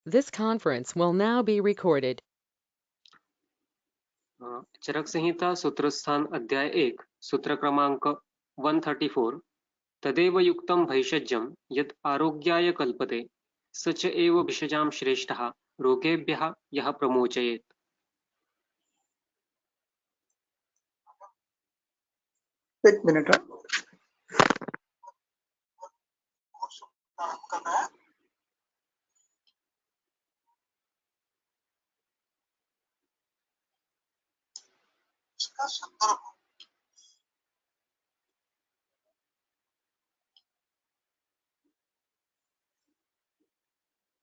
This conference will now be recorded. चरक संहिता सूत्रस्थान अध्याय 1 सूत्र क्रमांक 134 तदेव युक्तं भैषज्यं यत् आरोग्याय कल्पते स च एव भिषजां श्रेष्ठः रोगेभ्यः यः प्रमोचयेत्। एक मिनट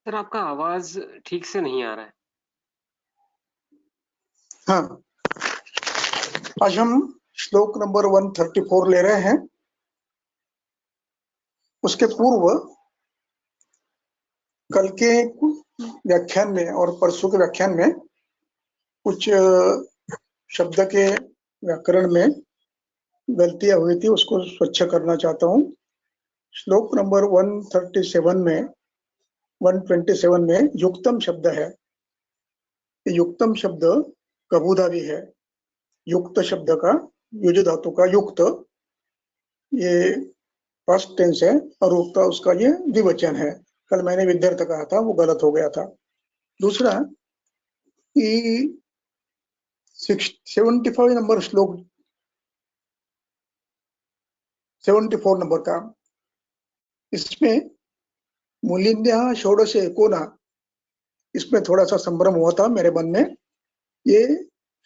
सर आपका आवाज ठीक से नहीं आ रहा है। हाँ, आज हम श्लोक नंबर 134 ले रहे हैं। उसके पूर्व कल के व्याख्यान में और परसों के व्याख्यान में कुछ शब्द के व्याकरण में गलतियां हुई थी, उसको स्वच्छ करना चाहता हूँ। श्लोक नंबर 127 में युक्तम शब्द है। युक्तम शब्द कबूधावी है। युक्त शब्द का युज धातु का युक्त ये फर्स्ट टेंस है और उक्ता उसका ये द्विवचन है। कल मैंने विद्यार्थ कहा था, वो गलत हो गया था। दूसरा कि 75 नंबर श्लोक 74 नंबर का, इसमें मूलिन्यः षोडश एकोना, इसमें थोड़ा सा संभ्रम हुआ था मेरे मन में। ये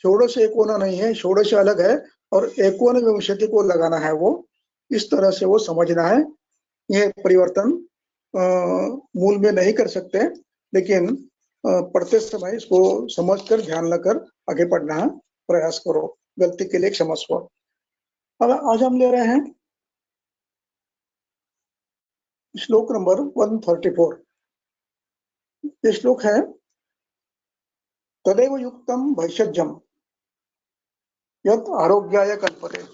षोडश एकोना नहीं है, षोडश अलग है और एकोन विंशति को लगाना है, वो इस तरह से वो समझना है। ये परिवर्तन मूल में नहीं कर सकते, लेकिन पढ़ते समय इसको समझकर ध्यान रखकर आगे पढ़ना प्रयास करो। गलती के लिए क्षमस्व। अब आज हम ले रहे हैं श्लोक नंबर 134। ये श्लोक है तदेव युक्तम भैषज्यम यत् आरोग्याय कल्पते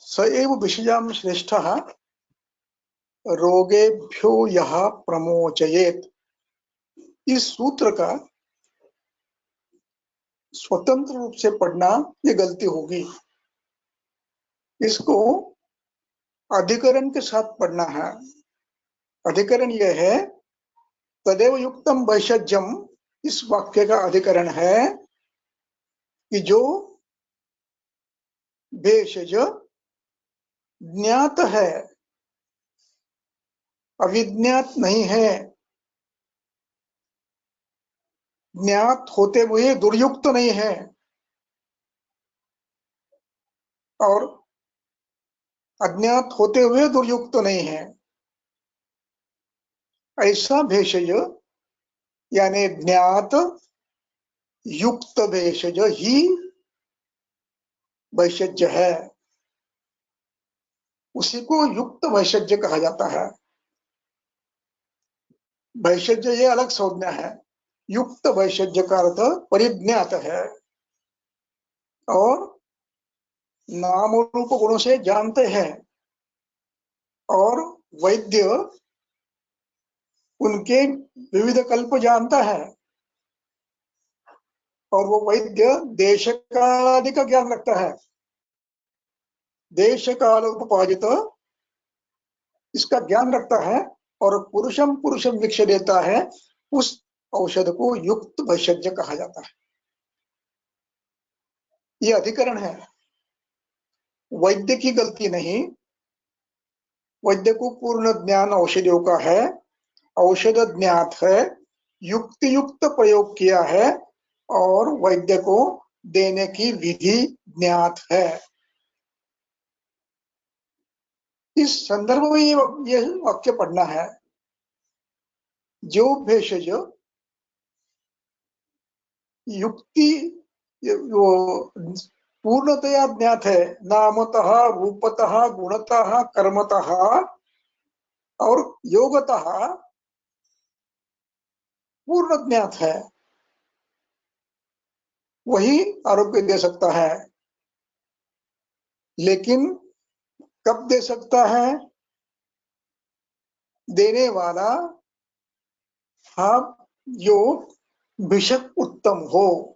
स एव भिषजां श्रेष्ठः रोगेभ्यो यः प्रमोचयेत्। इस सूत्र का स्वतंत्र रूप से पढ़ना ये गलती होगी। इसको अधिकरण के साथ पढ़ना है। अधिकरण यह है तदेव युक्तम भैषज्यम। इस वाक्य का अधिकरण है कि जो भेषज ज्ञात है, अविज्ञात नहीं है, ज्ञात होते हुए दुर्युक्त नहीं है और अज्ञात होते हुए दुर्युक्त नहीं है, ऐसा भेषज यानी ज्ञात युक्त भेषज ही वैषज्य है। उसी को युक्त वैषज्य कहा जाता है। वैषज्य ये अलग संज्ञा है। युक्त वैषज्य का अर्थ परिज्ञात है और नाम रूप गुणों से जानते हैं और वैद्य उनके विविध कल्प जानता है और वो वैद्य देश काल आदि का ज्ञान रखता है। देश काल उपाजित इसका ज्ञान रखता है और पुरुषम पुरुषम वीक्ष देता है। उस औषध को युक्त वैषज्य कहा जाता है। ये अधिकरण है, वैद्य की गलती नहीं। वैद्य को पूर्ण ज्ञान औषधियों का है, औषध ज्ञात है, युक्त युक्त प्रयोग किया है और वैद्य को देने की विधि ज्ञात है। इस संदर्भ में ये वाक्य पढ़ना है। जो भेषज युक्ति वो पूर्णतया ज्ञात है, नामतः रूपतः गुणतः कर्मतः और योगतः पूर्ण ज्ञात है, वही आरोग्य दे सकता है। लेकिन कब दे सकता है? देने वाला आप जो भिषक उत्तम हो,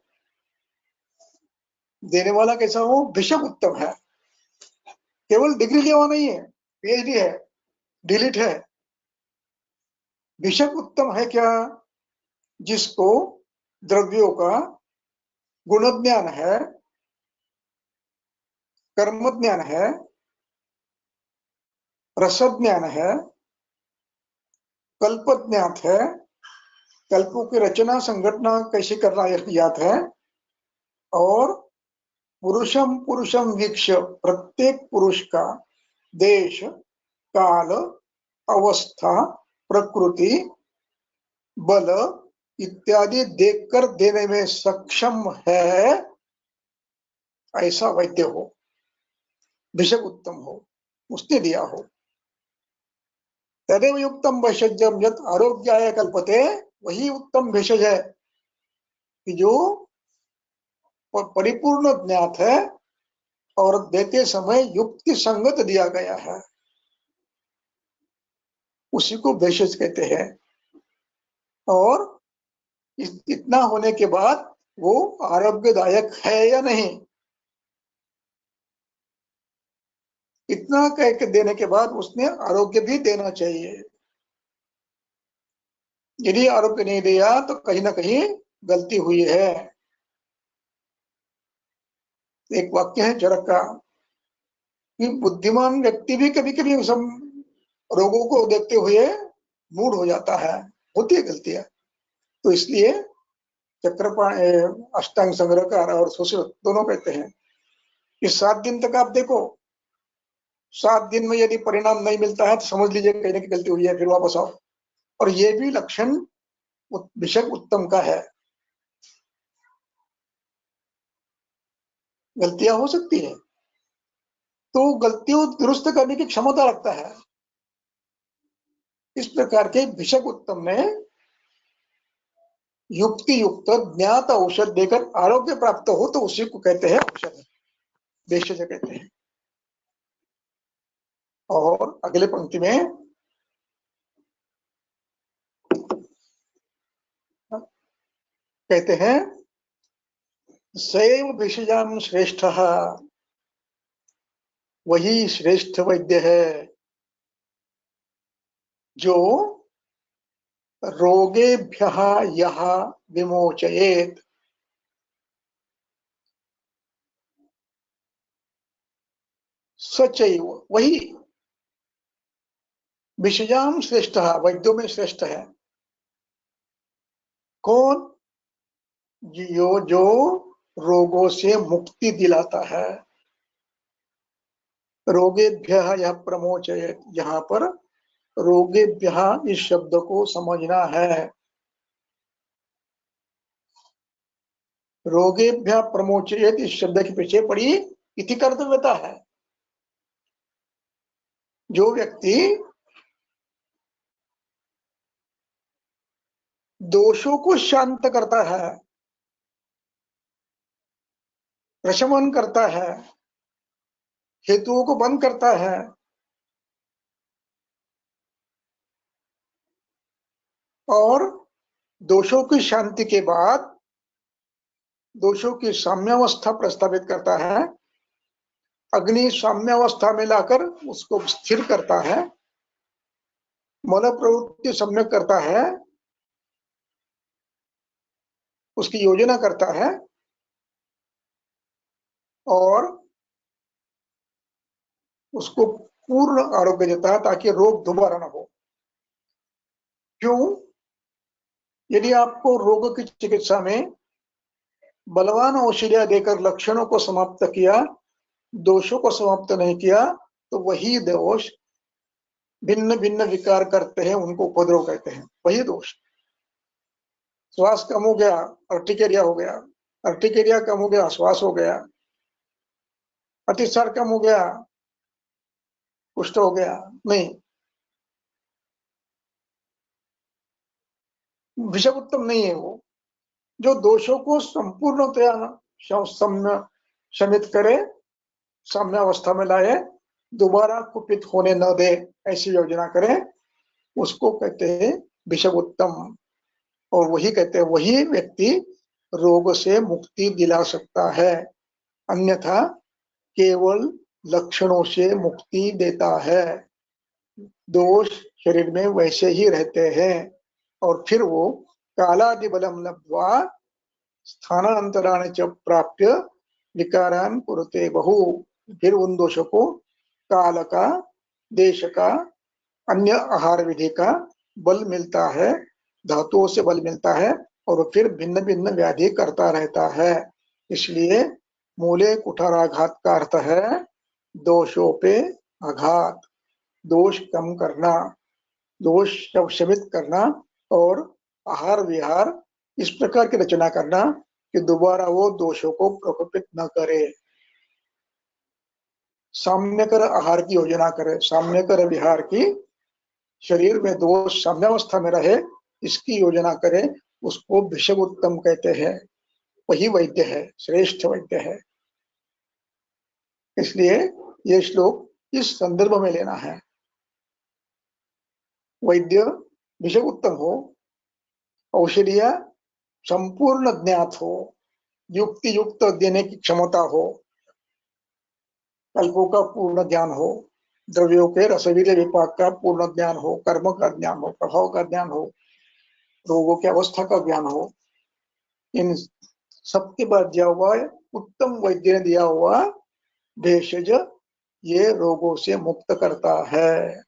देने वाला कैसा हो, भिषक उत्तम है, केवल डिग्री लिया हुआ नहीं है, पीएचडी है, डिलीट है। भिषक उत्तम है क्या, जिसको द्रव्यों का गुण ज्ञान है, कर्म ज्ञान है, रस ज्ञान है, कल्प ज्ञात है, कल्पों की रचना संघटना कैसे करना ज्ञात है, और पुरुषम पुरुषम वीक्ष, प्रत्येक पुरुष का देश काल अवस्था प्रकृति बल इत्यादि देखकर देने में सक्षम है, ऐसा वैद्य हो, भिषक उत्तम हो, उसने दिया हो। तदेव युक्तम भेषजम यत् आरोग्याय कल्पते, वही उत्तम भेषज है कि जो परिपूर्ण ज्ञात है और देते समय युक्ति संगत दिया गया है, उसी को भेषज कहते हैं। और इतना होने के बाद वो आरोग्यदायक है या नहीं, इतना कह के देने के बाद उसने आरोग्य भी देना चाहिए। यदि आरोग्य नहीं दिया तो कहीं ना कहीं गलती हुई है। एक वाक्य है चरक का कि बुद्धिमान व्यक्ति भी कभी कभी सब रोगों को देखते हुए मूड हो जाता है, होती है गलतियां। तो इसलिए अष्टांग संग्रहकार और सुश्रुत दोनों कहते हैं कि 7 दिन तक आप देखो, 7 दिन में यदि परिणाम नहीं मिलता है तो समझ लीजिए कहीं ना कहीं गलती हुई है, फिर वापस आओ। और ये भी लक्षण भिषक उत्तम का है। गलतियां हो सकती है तो गलतियों दुरुस्त करने की क्षमता रखता है। इस प्रकार के भिषक उत्तम ने युक्ति युक्त ज्ञात औषध देकर आरोग्य प्राप्त हो तो उसी को कहते हैं औषध, भेषज कहते हैं। और अगले पंक्ति में कहते हैं सैव भेषजाम श्रेष्ठ, वही श्रेष्ठ वैद्य है जो रोगेभ्यः यः विमोचयेत, सचैव, वही भेषजाम श्रेष्ठ, वैद्यों में श्रेष्ठ है। कौन, जो रोगों से मुक्ति दिलाता है। रोगेभ्यः यः प्रमोचयेत, यहाँ पर रोगेभ्यः इस शब्द को समझना है। रोगेभ्यः प्रमोचयेत इस शब्द के पीछे पड़ी इति कर्तव्यता है। जो व्यक्ति दोषों को शांत करता है, प्रशमन करता है, हेतुओं को बंद करता है, और दोषों की शांति के बाद दोषों की साम्यावस्था प्रस्तावित करता है, अग्नि साम्यावस्था में लाकर उसको स्थिर करता है, मन प्रवृत्ति सम्यक करता है, उसकी योजना करता है और उसको पूर्ण आरोग्य देता है ताकि रोग दोबारा ना हो। क्यों? यदि आपको रोग की चिकित्सा में बलवान औषधियां देकर लक्षणों को समाप्त किया, दोषों को समाप्त नहीं किया, तो वही दोष भिन्न भिन्न विकार करते हैं, उनको उपद्रव कहते हैं। वही दोष, श्वास कम हो गया अर्टिकेरिया हो गया, अर्टिकेरिया कम हो गया श्वास हो गया, अतिसार कम हो गया कुष्ठ हो गया। नहीं, भिषक उत्तम नहीं है वो, जो दोषों को संपूर्णतया शमित करे, साम्यावस्था में लाए, दोबारा कुपित होने न दे, ऐसी योजना करे, उसको कहते हैं भिषक उत्तम। और वही कहते हैं वही व्यक्ति रोग से मुक्ति दिला सकता है, अन्यथा केवल लक्षणों से मुक्ति देता है। दोष शरीर में वैसे ही रहते हैं और फिर वो कालादि बलम लब्ध्वा स्थानांतराण च प्राप्य विकारान कुरुते बहु। फिर उन दोषों को काल का, देश का, अन्य आहार विधि का बल मिलता है, धातुओं से बल मिलता है और फिर भिन्न भिन्न व्याधि करता रहता है। इसलिए मूले कुठाराघात का अर्थ है दोषों पे आघात, दोष कम करना, दोष शमित करना और आहार विहार इस प्रकार की रचना करना कि दोबारा वो दोषों को प्रकोपित न करे। साम्यकर आहार की योजना करे, साम्यकर विहार की, शरीर में दोष साम्यावस्था में रहे इसकी योजना करे, उसको भिषग उत्तम कहते हैं। वही वैद्य है, श्रेष्ठ वैद्य है। इसलिए ये श्लोक इस संदर्भ में लेना है। वैद्य भिषग उत्तम हो, औषधिया संपूर्ण ज्ञात हो, युक्ति युक्त देने की क्षमता हो, कल्पों का पूर्ण ज्ञान हो, द्रव्यों के रसवीर्य विपाक का पूर्ण ज्ञान हो, कर्म का ज्ञान हो, प्रभाव का ज्ञान हो, रोगों की अवस्था का ज्ञान हो। इन सबके बाद दिया हुआ उत्तम वैद्य ने दिया हुआ भेषज ये रोगों से मुक्त करता है।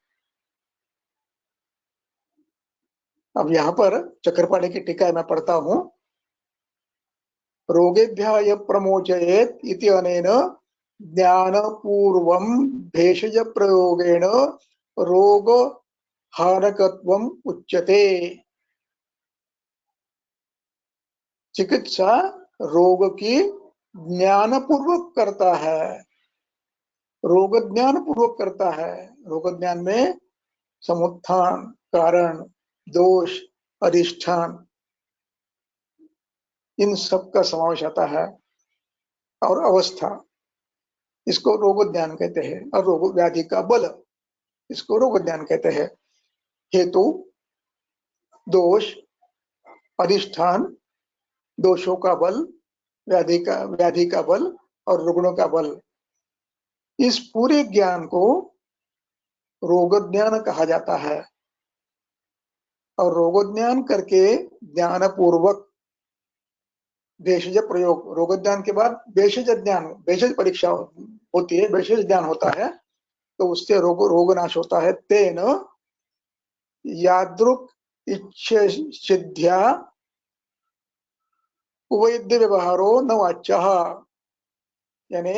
अब यहाँ पर चक्रपाणी की टीका मैं पढ़ता हूँ। रोगेभ्यः प्रमोचयेत इति अनेन ज्ञानपूर्वं भेषज प्रयोगेण रोग हानकत्वम् उच्यते। चिकित्सा रोग की ज्ञानपूर्वक करता है, रोग ज्ञान पूर्वक करता है। रोग ज्ञान में समुत्थान, कारण, दोष, अधिष्ठान इन सब का समावेश आता है और अवस्था, इसको रोग ज्ञान कहते हैं। और रोग व्याधि का बल, इसको रोग ज्ञान कहते हैं। हेतु, दोष, अधिष्ठान, दोषों का बल, व्याधि का बल और रुग्णों का बल, इस पूरे ज्ञान को रोग ज्ञान कहा जाता है। और रोग ज्ञान करके ज्ञान पूर्वक भेषज प्रयोग, रोग ज्ञान के बाद भेषज ज्ञान, भेषज परीक्षा होती है, भेषज ज्ञान होता है, तो उससे रोग नाश होता है। तेन यादृक इच्छा सिद्ध्या कुवैद्य व्यवहारो न वाच्यः, यानी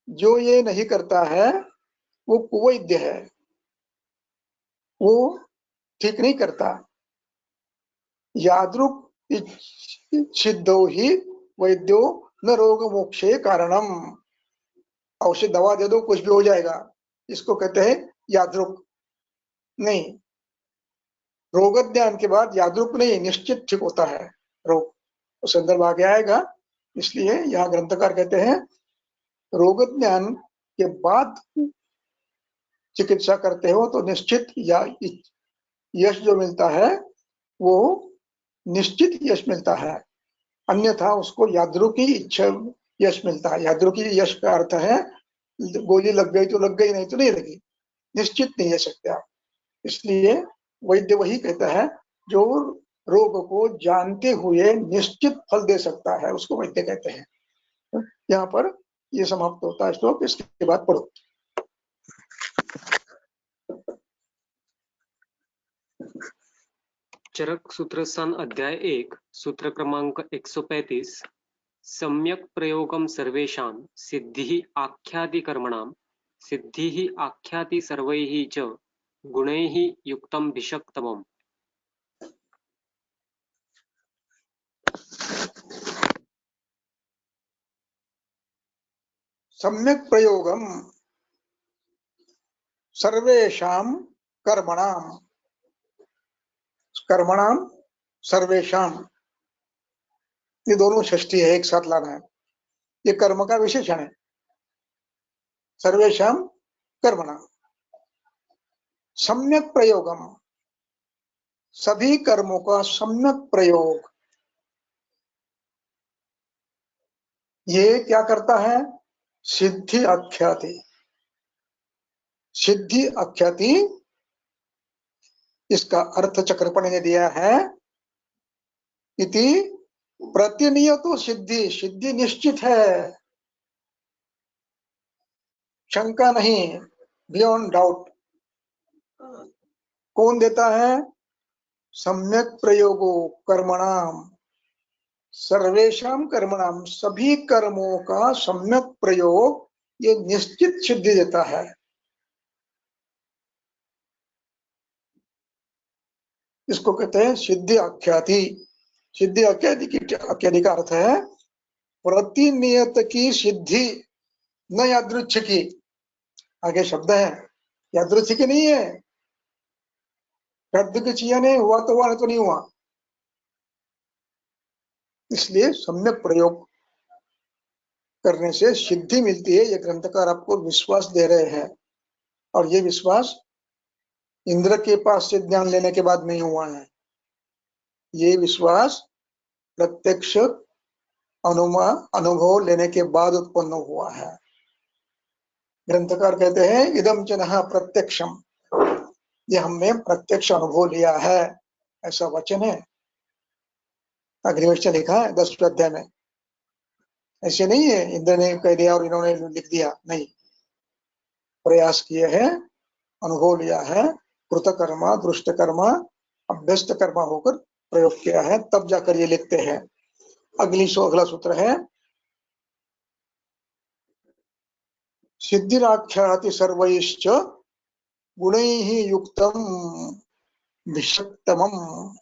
जो ये नहीं करता है वो कुवैद्य है, वो ठीक नहीं करता। यादृक सिद्धो ही वैद्यो न रोग मोक्षे कारणम। औषध दवा दे दो कुछ भी हो जाएगा, इसको कहते हैं यादृक नहीं। रोग ज्ञान के बाद यादृक नहीं, निश्चित ठीक होता है रोग, तो संदर्भ आगे आएगा। इसलिए यहाँ ग्रंथकार कहते हैं रोग ज्ञान के बाद चिकित्सा करते हो तो निश्चित या यश जो मिलता है वो निश्चित यश मिलता है, अन्यथा उसको यादृकी इच्छा यश मिलता है। यादृकी यश का अर्थ है गोली लग गई तो लग गई, नहीं तो नहीं लगी, निश्चित नहीं है सकते आप। इसलिए वैद्य वही कहता है जो रोग को जानते हुए निश्चित फल दे सकता है, उसको वैद्य कहते हैं। यहाँ पर ये समाप्त होता है श्लोक। इसके बाद पढ़ो। चरक सूत्रस्थान अध्याय 1 सूत्र क्रमांक 135। सम्यक प्रयोगम सर्वेषां सिद्धिः आख्याति कर्मणां सिद्धिः आख्याति सर्वैः च गुणैः युक्तं भिषक्तमम्। सम्यक प्रयोगम सर्वेषां कर्मणां, कर्मणां सर्वेषां, ये दोनों षष्ठी है, एक साथ लाना है। ये कर्म का विशेषण है। सर्वेषां कर्मणां सम्यक प्रयोगम, सभी कर्मों का सम्यक प्रयोग, ये क्या करता है? सिद्धि आख्याति। सिद्धि आख्याति, इसका अर्थ चक्रपणि ने दिया है, इति प्रतिनियतो सिद्धि, सिद्धि निश्चित है, शंका नहीं, बियॉन्ड डाउट। कौन देता है? सम्यक प्रयोगो कर्मणाम, सर्वेषां कर्मणाम, सभी कर्मों का सम्यक प्रयोग ये निश्चित सिद्धि देता है। इसको कहते हैं सिद्धि आख्याति। सिद्धि आख्याति का अर्थ है प्रतिनियत की सिद्धि, न यादृच्छिकी। आगे शब्द है, यादृच्छिकी नहीं है, रद्द के चाहिए नहीं हुआ तो हुआ, नहीं तो नहीं हुआ। इसलिए सम्यक प्रयोग करने से सिद्धि मिलती है, ये ग्रंथकार आपको विश्वास दे रहे हैं। और ये विश्वास इंद्र के पास से ज्ञान लेने के बाद नहीं हुआ है, ये विश्वास प्रत्यक्ष अनुभव लेने के बाद उत्पन्न हुआ है। ग्रंथकार कहते हैं इदम जनः प्रत्यक्षम, ये हमने प्रत्यक्ष अनुभव लिया है, ऐसा वचन है। अग्निवेश लिखा है 10वें अध्याय में। ऐसे नहीं है इंद्र ने कह दिया और इन्होंने लिख दिया, नहीं, प्रयास किए हैं, अनुभव लिया है, कृतकर्मा दृष्टकर्मा अभ्यस्त कर्मा होकर प्रयोग किया है, तब जाकर ये लिखते हैं। अगला सूत्र है सिद्धिराख्याति सर्वैश्च गुणैः युक्तम विषक्तमम्।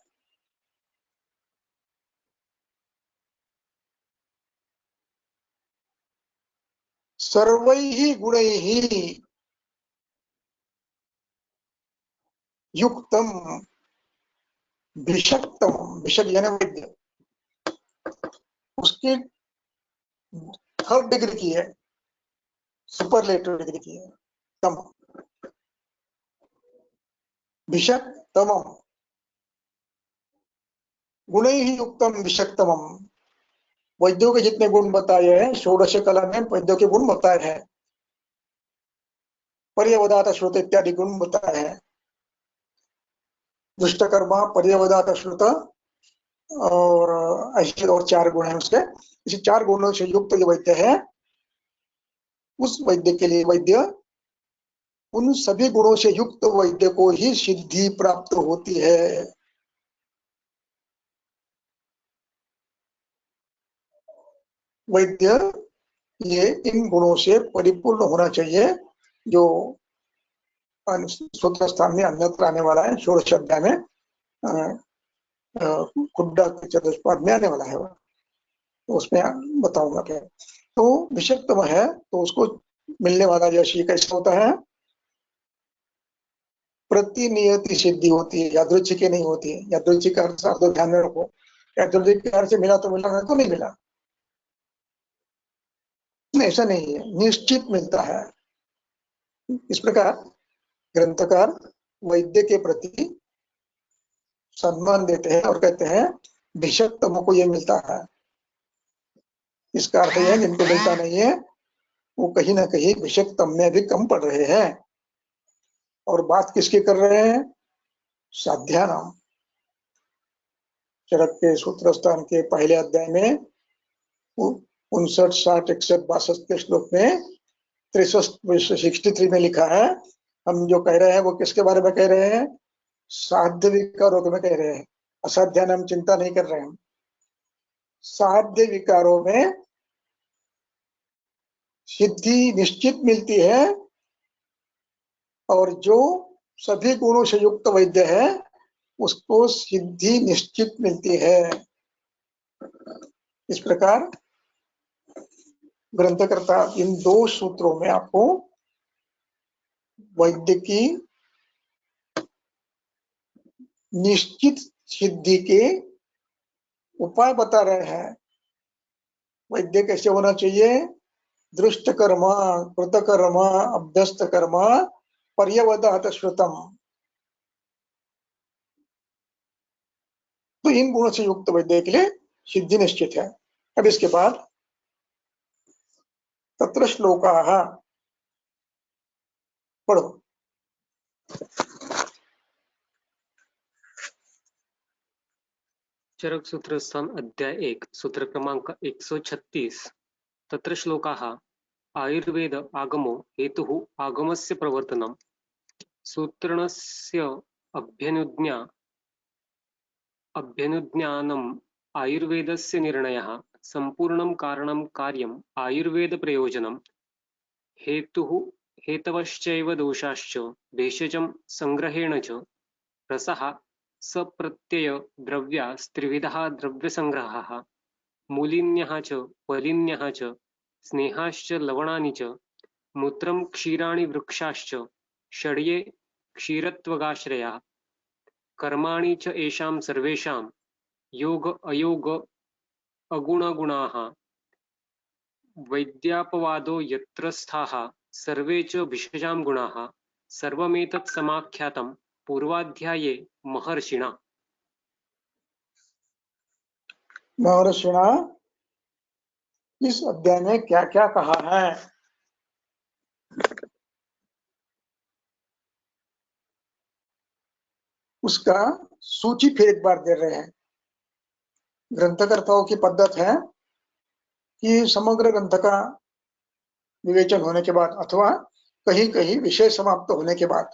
सर्वैः गुणैः युक्तम विषक्तम, विषक यानी वैद्य, उसकी थर्ड डिग्री की है, सुपरलेटिव डिग्री की है, तम, विषक्तमम्, गुणैः युक्तम विषक्तमम्। वैद्यों के जितने गुण बताए हैं, षोडश कला में वैद्यों के गुण बताए हैं, पर्यवदात श्रुत इत्यादि गुण बताए हैं। दुष्टकर्मा, पर्यवदात श्रुत और ऐसे और 4 गुण है उसके। इसी 4 गुणों से युक्त जो वैद्य है, उस वैद्य के लिए, वैद्य उन सभी गुणों से युक्त वैद्य को ही सिद्धि प्राप्त होती है। वैद्य ये इन गुणों से परिपूर्ण होना चाहिए, जो सूत्र स्थान में अन्यत्र आने वाला है, षोडश अध्याय में खुड्डा के चतुष्पाद में आने वाला है, तो उसमें बताऊंगा क्या। तो विषक्तम है तो उसको मिलने वाला यश कैसा होता है? प्रतिनियति सिद्धि होती है, यादृच्छिक नहीं होती है। यादृच्छिक अर्थ ध्यान में रखो, यादृच्छिक अर्थ से मिला तो मिला, नहीं तो नहीं मिला, नहीं, ऐसा नहीं है, निश्चित मिलता है। इस प्रकार ग्रंथकार वैद्य के प्रति सम्मान देते हैं और कहते हैं विषक्तम को ये मिलता है। इसका अर्थ है जिनको मिलता नहीं है वो कहीं ना कहीं विषक्तम में भी कम पड़ रहे हैं। और बात किसकी कर रहे हैं? साध्यानाम। चरक के सूत्र स्थान के पहले अध्याय में 59, 60, 61, 62 के श्लोक में 63 में लिखा है, हम जो कह रहे हैं वो किसके बारे में कह रहे हैं? साध्य विकारों में कह रहे हैं। असाध्यान हम चिंता नहीं कर रहे हैं, साध्य विकारों में सिद्धि निश्चित मिलती है, और जो सभी गुणों से युक्त वैद्य है उसको सिद्धि निश्चित मिलती है। इस प्रकार ग्रंथकर्ता इन 2 सूत्रों में आपको वैद्य की निश्चित सिद्धि के उपाय बता रहे हैं। वैद्य कैसे होना चाहिए? दृष्ट कर्मा, कृतकर्मा, अभ्यस्त कर्मा, पर्यवदात श्रुतम। इन गुणों से युक्त वैद्य के लिए सिद्धि निश्चित है। अब इसके बाद तत्र श्लोकाः पढ़ो। चरक सूत्र स्थान अध्याय 1 सूत्र क्रमांक 136 तत्र श्लोकाः आयुर्वेद आगमो हेतुः आगमस्य प्रवर्तनम् सूत्रणस्य अभ्यनुज्ञानम् आयुर्वेदस्य निर्णयः सम्पूर्णं कारणं कार्यम् आयुर्वेद प्रयोजनं हेतुः हेतवश्चैव दोषाश्च भेषजं संग्रहेण च रसः सप्रत्यय द्रव्यास्त्रिविधः द्रव्यसंग्रहः मूलिन्यः च फलिन्यः च स्नेहाश्च लवणानि च मूत्रं क्षीराणि वृक्षाश्च षड्ये क्षीरत्वगाश्रयाः कर्माणि च येषां सर्वेषां योग अयोग अगुणगुणाः वैद्यापवादो यत्र स्थाः सर्वे च भिषजां गुणाः सर्वमेतत् समाख्यातं पूर्वाध्याये महर्षिणा। महर्षिणा इस अध्याय में क्या क्या कहा है? उसका सूची फिर एक बार दे रहे हैं। ग्रंथकर्ताओं की पद्धत है कि समग्र ग्रंथ का विवेचन होने के बाद अथवा कहीं कहीं विषय समाप्त होने के बाद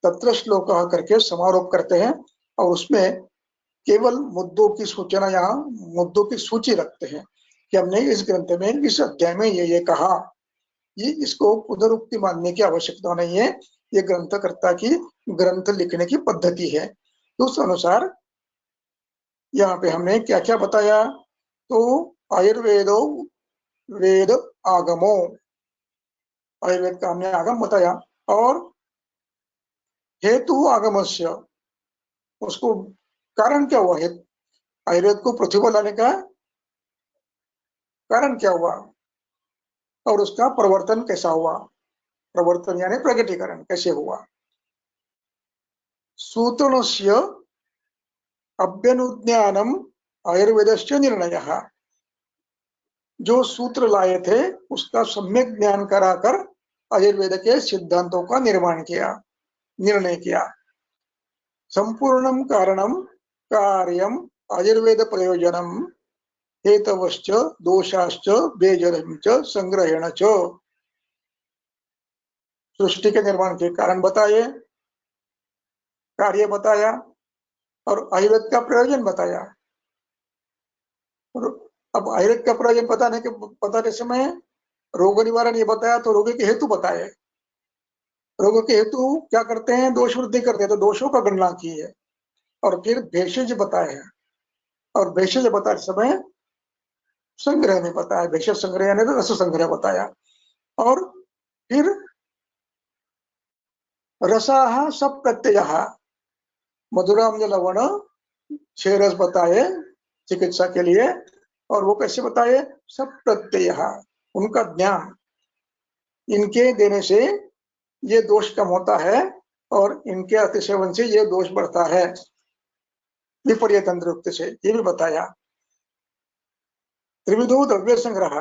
तत्र श्लोक करके समारोप करते हैं और उसमें केवल मुद्दों की सूचना या मुद्दों की सूची रखते हैं कि हमने इस ग्रंथ में इस अध्याय में ये कहा। ये इसको पुनरुक्ति मानने की आवश्यकता नहीं है, ये ग्रंथकर्ता की ग्रंथ लिखने की पद्धति है। तो उस अनुसार यहाँ पे हमने क्या क्या बताया? तो आयुर्वेदो वेद आगमो, आयुर्वेद का हमने आगम बताया और हेतु आगमस्य, उसको कारण क्या हुआ है, आयुर्वेद को पृथ्वी पर लाने का कारण क्या हुआ और उसका प्रवर्तन कैसा हुआ, प्रवर्तन यानी प्रकटीकरण कैसे हुआ। सूत्रणस्य अभ्यनुज्ञानम आयुर्वेदस्य निर्णयः, जो सूत्र लाए थे उसका सम्यक ज्ञान कराकर आयुर्वेद के सिद्धांतों का निर्णय किया। संपूर्णम कारणम कार्यम आयुर्वेद प्रयोजनम हेतवश्च दोषाश्च भेषजं च संग्रहेण च, सृष्टि के निर्माण के कारण बताए, कार्य बताया और आयुर्वेद का प्रयोजन बताया। और अब आयुर्वेद का प्रयोजन बताने समय रोग निवारण ये बताया तो रोग के हेतु बताए। रोग के हेतु क्या करते हैं? दोष वृद्धि करते हैं, तो दोषों का गणना की है। और फिर भेषज बताए हैं और भेषज बताते समय संग्रह में बताया, भेषज संग्रह यानी तो रस संग्रह बताया। और फिर रसाः सब प्रत्ययः, मधुराम्ल लवण 6 रस बताए चिकित्सा के लिए। और वो कैसे बताए? सब प्रत्ययः, उनका ज्ञान, इनके देने से ये दोष कम होता है और इनके अतिसेवन से ये दोष बढ़ता है, विपर्य तंत्र से, ये भी बताया। त्रिविधो द्रव्य संग्रह,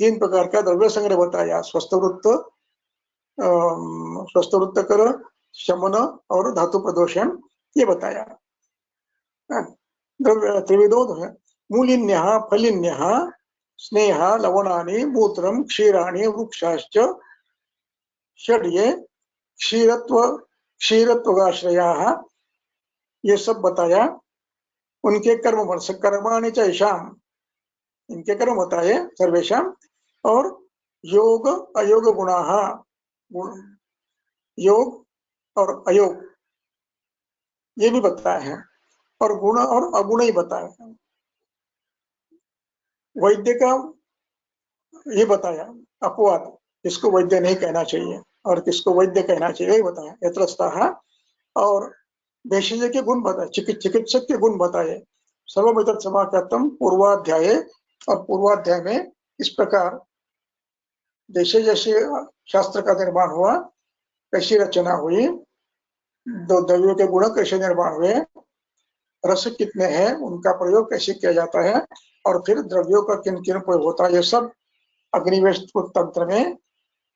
3 प्रकार का द्रव्य संग्रह बताया, स्वस्थ वृत्त कर, शमन और धातु प्रदोषण, ये बताया। त्रिविधो मूलिन्यः फलिन्यः स्नेह लवणानि मूत्रम क्षीराणि वृक्षाश्च षड्ये क्षीरत्वगाश्रयाः, ये सब बताया। उनके कर्माणि च येषां, इनके कर्म बताए सर्वेषां। और योग अयोग गुणाः, योग और अयोग ये भी बताए हैं और गुण और अगुण ही बताए हैं। वैद्य का ये बताया, अपवाद, किसको वैद्य नहीं कहना चाहिए और किसको वैद्य कहना चाहिए यही बताया। यत्रस्थाः, और भेषज के गुण बताए, चिकित्सक के गुण बताए। सर्वमेतत् समाख्यातम पूर्वाध्याये, और पूर्वाध्याय में इस प्रकार जैसे जैसे शास्त्र का निर्माण हुआ, कैसी रचना हुई, द्रव्यों के गुण कैसे निर्माण हुए रस कितने हैं, उनका प्रयोग कैसे किया जाता है, और फिर द्रव्यों का किन किन प्रयोग होता है, ये सब अग्निवेश तंत्र में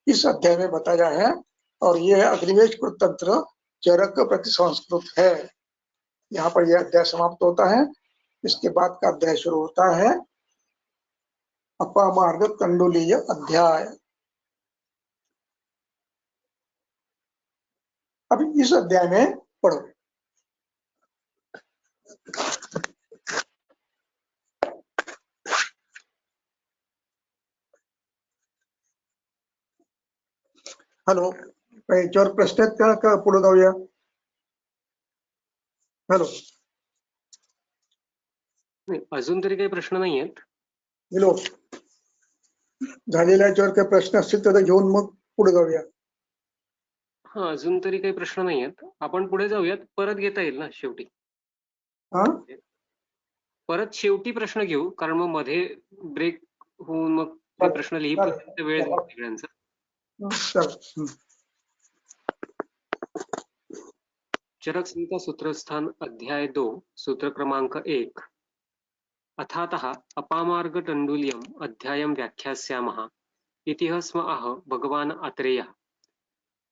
इस अध्याय में बताया है। और यह अग्निवेश तंत्र चरक प्रति संस्कृत है। यहाँ पर यह अध्याय समाप्त होता है। इसके बाद का अध्याय शुरू होता है अपामार्ग कंडुलीय अध्याय। अब इस अध्याय में पढ़ो। हॅलो, याच्यावर प्रश्न आहेत का पुढे जाऊया? हॅलो, अजून तरी काही प्रश्न नाही आहेत. हॅलो, झालेल्या याच्यावर काही प्रश्न असतील तर घेऊन मग पुढे जाऊया. हा, अजून तरी काही प्रश्न नाही आहेत. आपण पुढे जाऊयात. परत घेता येईल ना शेवटी? हा, परत शेवटी प्रश्न घेऊ, कारण मग मध्ये ब्रेक होऊन मग हे प्रश्न लिहिपर्यंत वेळ जाईल सगळ्यांचा. चरक संहिता सूत्रस्थान अध्याय 2 सूत्र क्रमांक 1 अथातः अपामार्ग टंडुल्यम अध्यायं व्याख्यास्यामः इति स्म आह भगवान् आत्रेयः।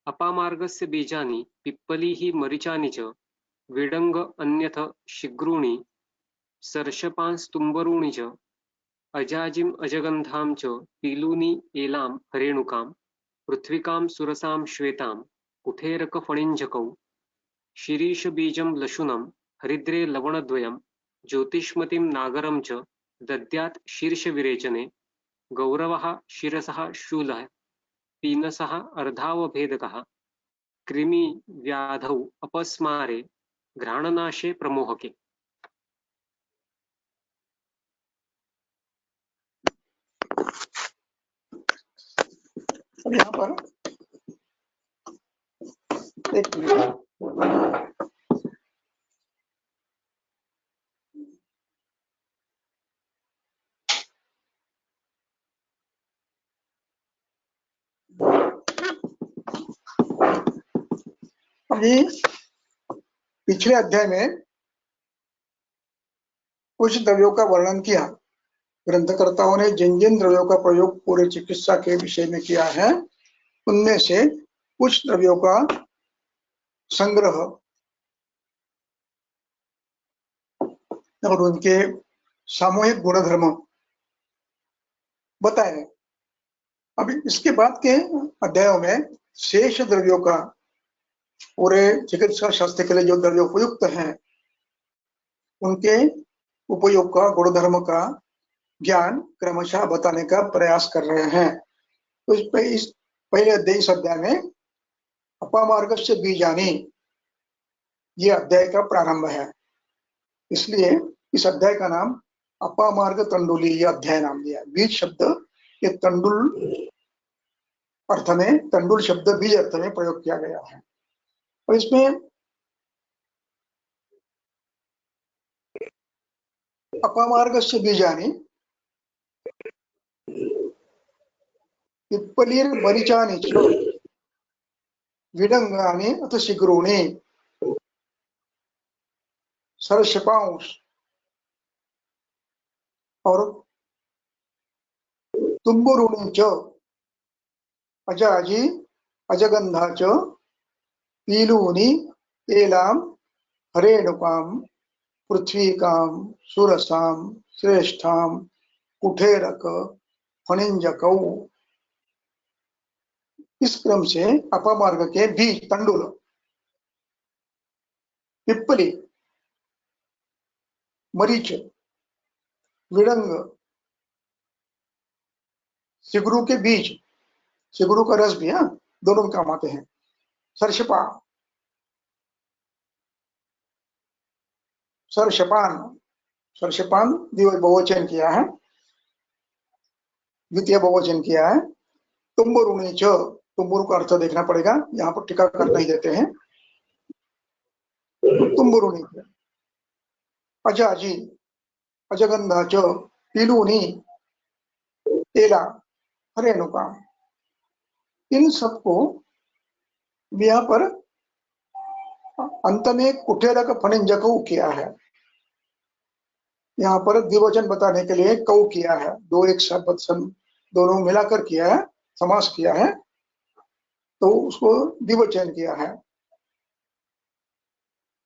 अपामार्गस्य बीजानि पिप्पलिः मरीचानि च विडङ्ग अन्यथ शिग्रूणि सर्षपांस्तुम्बरूणि च अजाजिम् अजगन्धां च पीलूनि एलां हरेणुकां पृथ्वीकां सुरसां श्वेतां कुठेरकफणिञ्जकौ शिरीषबीजं लशुनं हरिद्रे लवणद्वयं ज्योतिष्मतिं नागरं च दद्यात् शीर्षविरेचने गौरवः शिरसः शूलः पीनसः अर्धावभेदकः कृमि व्याधौ अपस्मारे घ्राणनाशे प्रमोहके। अब यहाँ पर एक मिनट, अभी पिछले अध्याय में कुछ द्रव्यों का वर्णन किया। ग्रंथकर्ताओं ने जिन जिन द्रव्यों का प्रयोग पूरे चिकित्सा के विषय में किया है, उनमें से कुछ द्रव्यों का संग्रह और उनके सामूहिक गुणधर्म बताए। अभी इसके बाद के अध्यायों में शेष द्रव्यों का, पूरे चिकित्सा शास्त्र के लिए जो द्रव्य उपयुक्त हैं, उनके उपयोग का, गुणधर्म का ज्ञान क्रमशः बताने का प्रयास कर रहे हैं। तो इस पहले अध्याय, इस अध्याय में अपामार्गस्य बीजानि, ये अध्याय का प्रारंभ है। इसलिए इस अध्याय का नाम अपामार्ग तंडुलीय अध्याय नाम दिया। बीज शब्द ये तंडुल अर्थ में, तंडुल शब्द बीज अर्थ में प्रयोग किया गया है। और इसमें अपामार्गस्य बीजानि पिप्पलिर्मरीचानि च विडंगानि अथ शिग्रूणि सर्षपांश और तुम्बुरूणि च अजाजी अजगंधा च पीलूनि एलां हरेणुकां पृथ्वीकां सुरसां श्रेष्ठां कुठेरक फणिंजकौ। इस क्रम से अपामार्ग के बीज तंडुल, पिप्पली, मरीच, विडंग, सिगरू के बीज, सिगरू का रस भी दोनों में काम आते हैं, सर्षपा, सर्षपान, सर्षपान बहुवचन किया है, द्वितीय बहुवचन किया है। तुम्बुरूणि च, तुम्बुरु का अर्थ देखना पड़ेगा, यहाँ पर टीकाकार नहीं देते हैं। तुम्बुरूणि अजाजी अजगंधा च पीलूनि एला हरेणुका, इन सबको यहाँ पर अंत में कुठेरक फणिंजक किया है। यहाँ पर द्विवचन बताने के लिए कौ किया है, दो एक साथ दोनों मिलाकर किया है, समास किया है, तो उसको द्विवचन किया है।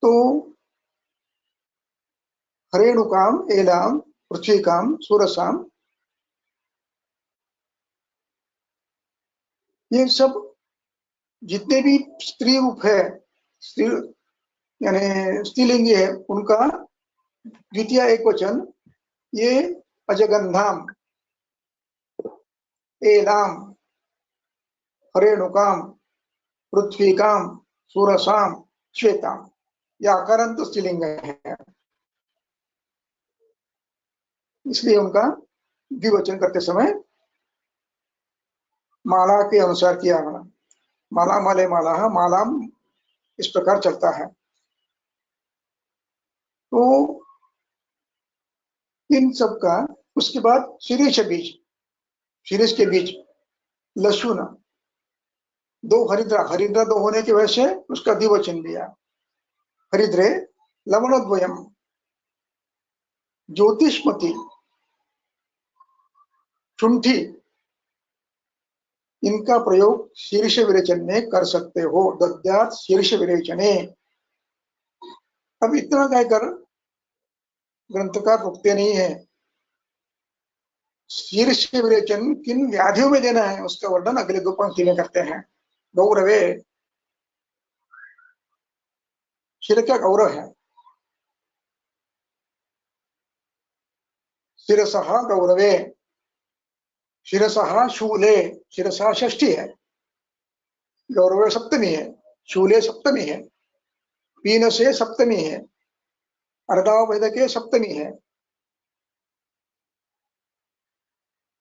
तो हरेणुकाम, एलाम, पृथ्वीकाम, सूरसाम, ये सब जितने भी स्त्री रूप है, स्त्री यानी स्त्रीलिंगी है, उनका द्वितीय एक वचन ये अजगंधाम, एलाम, हरेणुकाम, पृथ्वीकाम, सूरसाम, श्वेताम, यह आकारांत स्त्रीलिंग है, इसलिए उनका द्विवचन करते समय माला के अनुसार किया गया। माला माले माला, मालाम, इस प्रकार चलता है। तो इन सब का, उसके बाद शीर्ष बीज, शीर्ष के बीच लसुन, दो हरिद्रा, हरिद्रा दो होने की वजह से उसका द्विवचन दिया, हरिद्रे लवणोद्वयम, ज्योतिष्मती, शुंठी, इनका प्रयोग शीर्ष विरेचन में कर सकते हो, दद्यात् शीर्ष विरेचने। अब इतना कहकर ग्रंथकार रुकते नहीं है। शीर्ष विरेचन किन व्याधियों में देना है उसका वर्णन अगले दो पंक्ति में करते हैं। गौरवे, शिर का गौरव है, शिरसः गौरवे, शिरसः शूले, शिरसः षष्ठी है, गौरवे सप्तमी है, शूले सप्तमी है, पीनसे सप्तमी है, अर्धावभेदके सप्तमी है,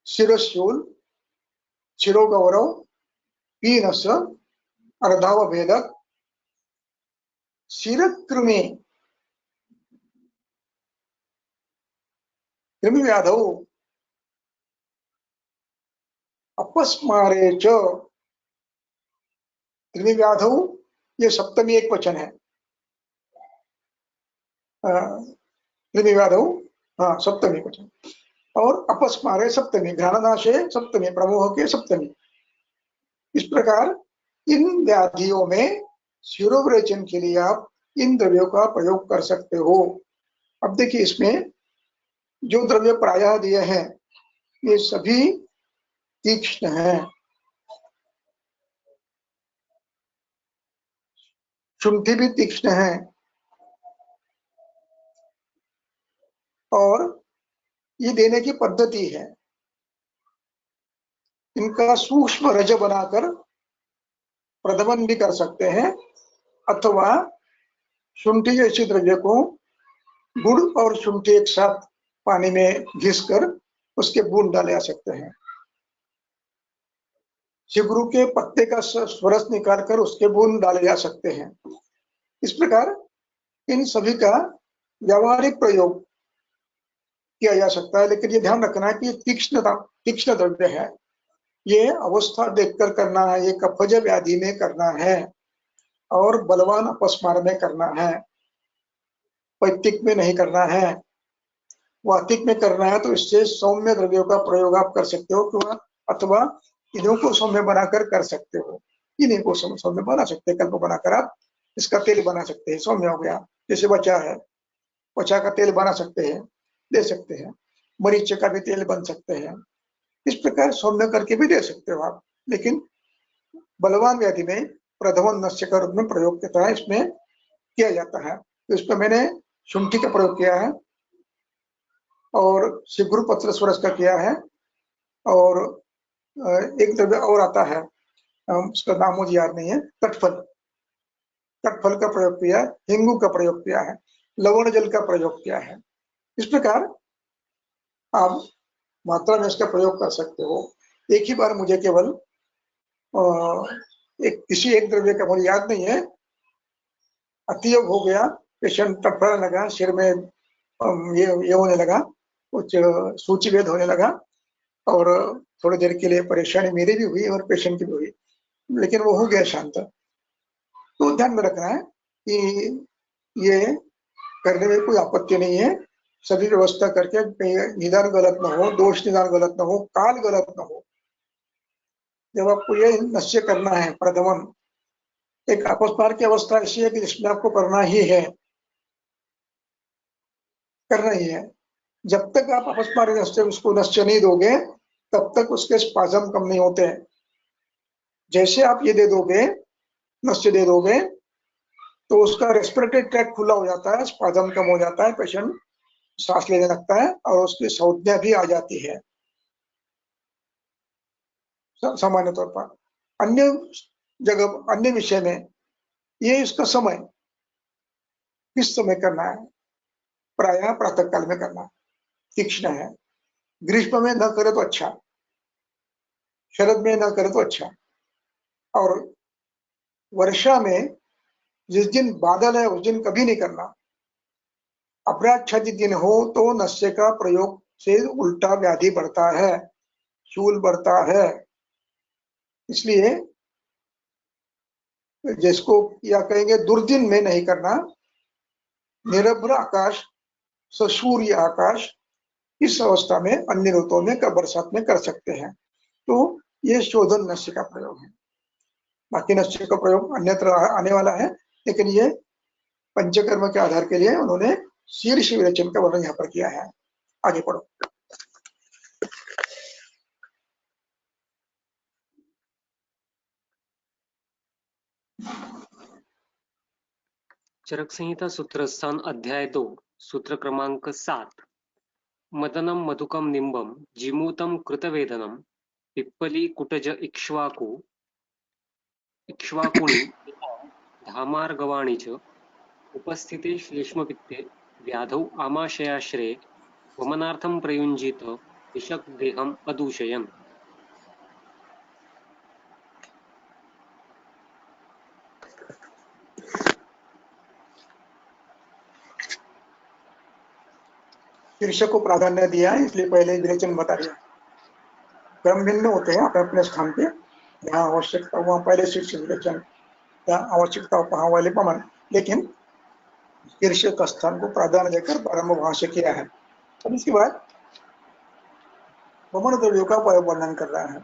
शिरशूल, शिरो गौरव, पीनस, अर्धावभेदक, शिरकृमि, कृमि व्याधौ, अपस्मारे च, कृमि व्याधौ, ये सप्तमी एक वचन है, कृमि व्याधौ, हाँ सप्तमी वचन, और अपस्मारे सप्तमी, घ्राणनाशे सप्तमी, प्रमोह के सप्तमी। इस प्रकार इन व्याधियों में शिरोविरेचन के लिए आप इन द्रव्यों का प्रयोग कर सकते हो। अब देखिए इसमें जो द्रव्य प्रायः दिए हैं ये सभी तीक्ष्ण हैं। शुंठी भी तीक्ष्ण है, और ये देने की पद्धति है, इनका सूक्ष्म रज बनाकर प्रदमन भी कर सकते हैं, अथवा शुंठी जैसे द्रव्य को गुड़ और शुंठी एक साथ पानी में घिसकर उसके बूंद डाले जा सकते हैं। शिबरू के पत्ते का स्वरस निकालकर उसके बूंद डाले जा सकते हैं। इस प्रकार इन सभी का व्यावहारिक प्रयोग किया जा सकता है, लेकिन ये ध्यान रखना है कि तीक्ष्ण द्रव्य है, ये अवस्था देखकर करना है, ये कफज व्याधि में करना है और बलवान अपस्मार में करना है, पैतिक में नहीं करना है। वातिक में करना है तो इससे सौम्य द्रव्यों का प्रयोग आप कर सकते हो, अथवा इन्हों को सौम्य बनाकर कर सकते हो, इन्हीं को सौम्य बना सकते हैं, कल्प बनाकर आप इसका तेल बना सकते हैं, सौम्य हो गया। जैसे वचा है, वचा का तेल बना सकते हैं, दे सकते हैं, मरीच का भी तेल बन सकते हैं, इस प्रकार सौम्य करके भी दे सकते हो आप। लेकिन बलवान व्याधि में प्रधमन नस्य का रूप में प्रयोग के तरह इसमें किया जाता है। तो इसमें मैंने शुंठी का प्रयोग किया है और शिग्रु पत्र स्वरस का किया है, और एक द्रव्य और आता है, उसका नाम मुझे याद नहीं है, कटफल, कटफल का प्रयोग किया, हिंगू का प्रयोग किया है, लवण जल का प्रयोग किया है। इस प्रकार आप मात्रा में इसका प्रयोग कर सकते हो। एक ही बार मुझे केवल किसी एक द्रव्य का मुझे याद नहीं है, अतियोग हो गया, पेशेंट तड़फड़ने लगा, सिर में ये होने लगा, कुछ सूची भेद होने लगा, और थोड़ी देर के लिए परेशानी मेरी भी हुई और पेशेंट की भी हुई, लेकिन वो हो गया शांत। तो ध्यान में रखना है कि ये करने में कोई आपत्ति नहीं है, सभी व्यवस्था करके कहीं निदान गलत ना हो, दोष निदान गलत ना हो, काल गलत ना हो। जब आपको ये निश्चय करना है प्रथमन, एक अपस्मार की अवस्था ऐसी है कि जिसमें आपको करना ही है, करना ही है। जब तक आप अपस्मार निश्चय उसको निश्चय नहीं दोगे तब तक उसके स्पाजम कम नहीं होते। जैसे आप ये दे दोगे, निश्चय दे दोगे, तो उसका रेस्पिरेटरी ट्रैक खुला हो जाता है, स्पाजम कम हो जाता है, पेशेंट सांस लेने लगता है और उसकी संज्ञा भी आ जाती है सामान्य तौर पर। अन्य जगह, अन्य विषय में ये इसका समय किस समय करना है, प्रायः प्रातः काल में करना तीक्ष्ण है। ग्रीष्म में न करे तो अच्छा, शरद में न करे तो अच्छा, और वर्षा में जिस दिन बादल है उस दिन कभी नहीं करना। अपराच्छादित दिन हो तो नशे का प्रयोग से उल्टा व्याधि बढ़ता है, शूल बढ़ता है। इसलिए जिसको या कहेंगे दुर्दिन में नहीं करना। निरभ्र आकाश, ससूर्य आकाश, इस अवस्था में अन्य ऋतुओं में बरसात में कर सकते हैं। तो ये शोधन नशे का प्रयोग है। बाकी नशे का प्रयोग अन्यत्र आने वाला है, लेकिन ये पंचकर्म के आधार के लिए उन्होंने शीर्ष विरेचन का वर्णन यहाँ पर किया है। आगे पढ़ो। चरक संहिता सूत्रस्थान अध्याय 2 सूत्र क्रमांक 7। मदनम मधुकम निंबम जिमूतम कृतवेदनम पिप्पली कुटज इक्ष्वाकुणी धामार्गवाणी च उपस्थिते श्लेष्मपित्ते व्याधौ आमाशयाश्रये वमनार्थं प्रयुञ्जीत विषक् देहम् अदूषयन्। शीर्षक को प्राधान्य दिया है, इसलिए पहले विरेचन बता दिया। क्रम भिन्न होते हैं अपने अपने स्थान पे, जहाँ आवश्यकता वहाँ पहले शीर्ष विरेचन, जहाँ आवश्यकता वहाँ वाले पमन, लेकिन शीर्षक स्थान को प्राधान्य देकर प्रारंभ वहां से किया है। अब इसके बाद वमन द्रव्यों का वर्णन कर रहा है।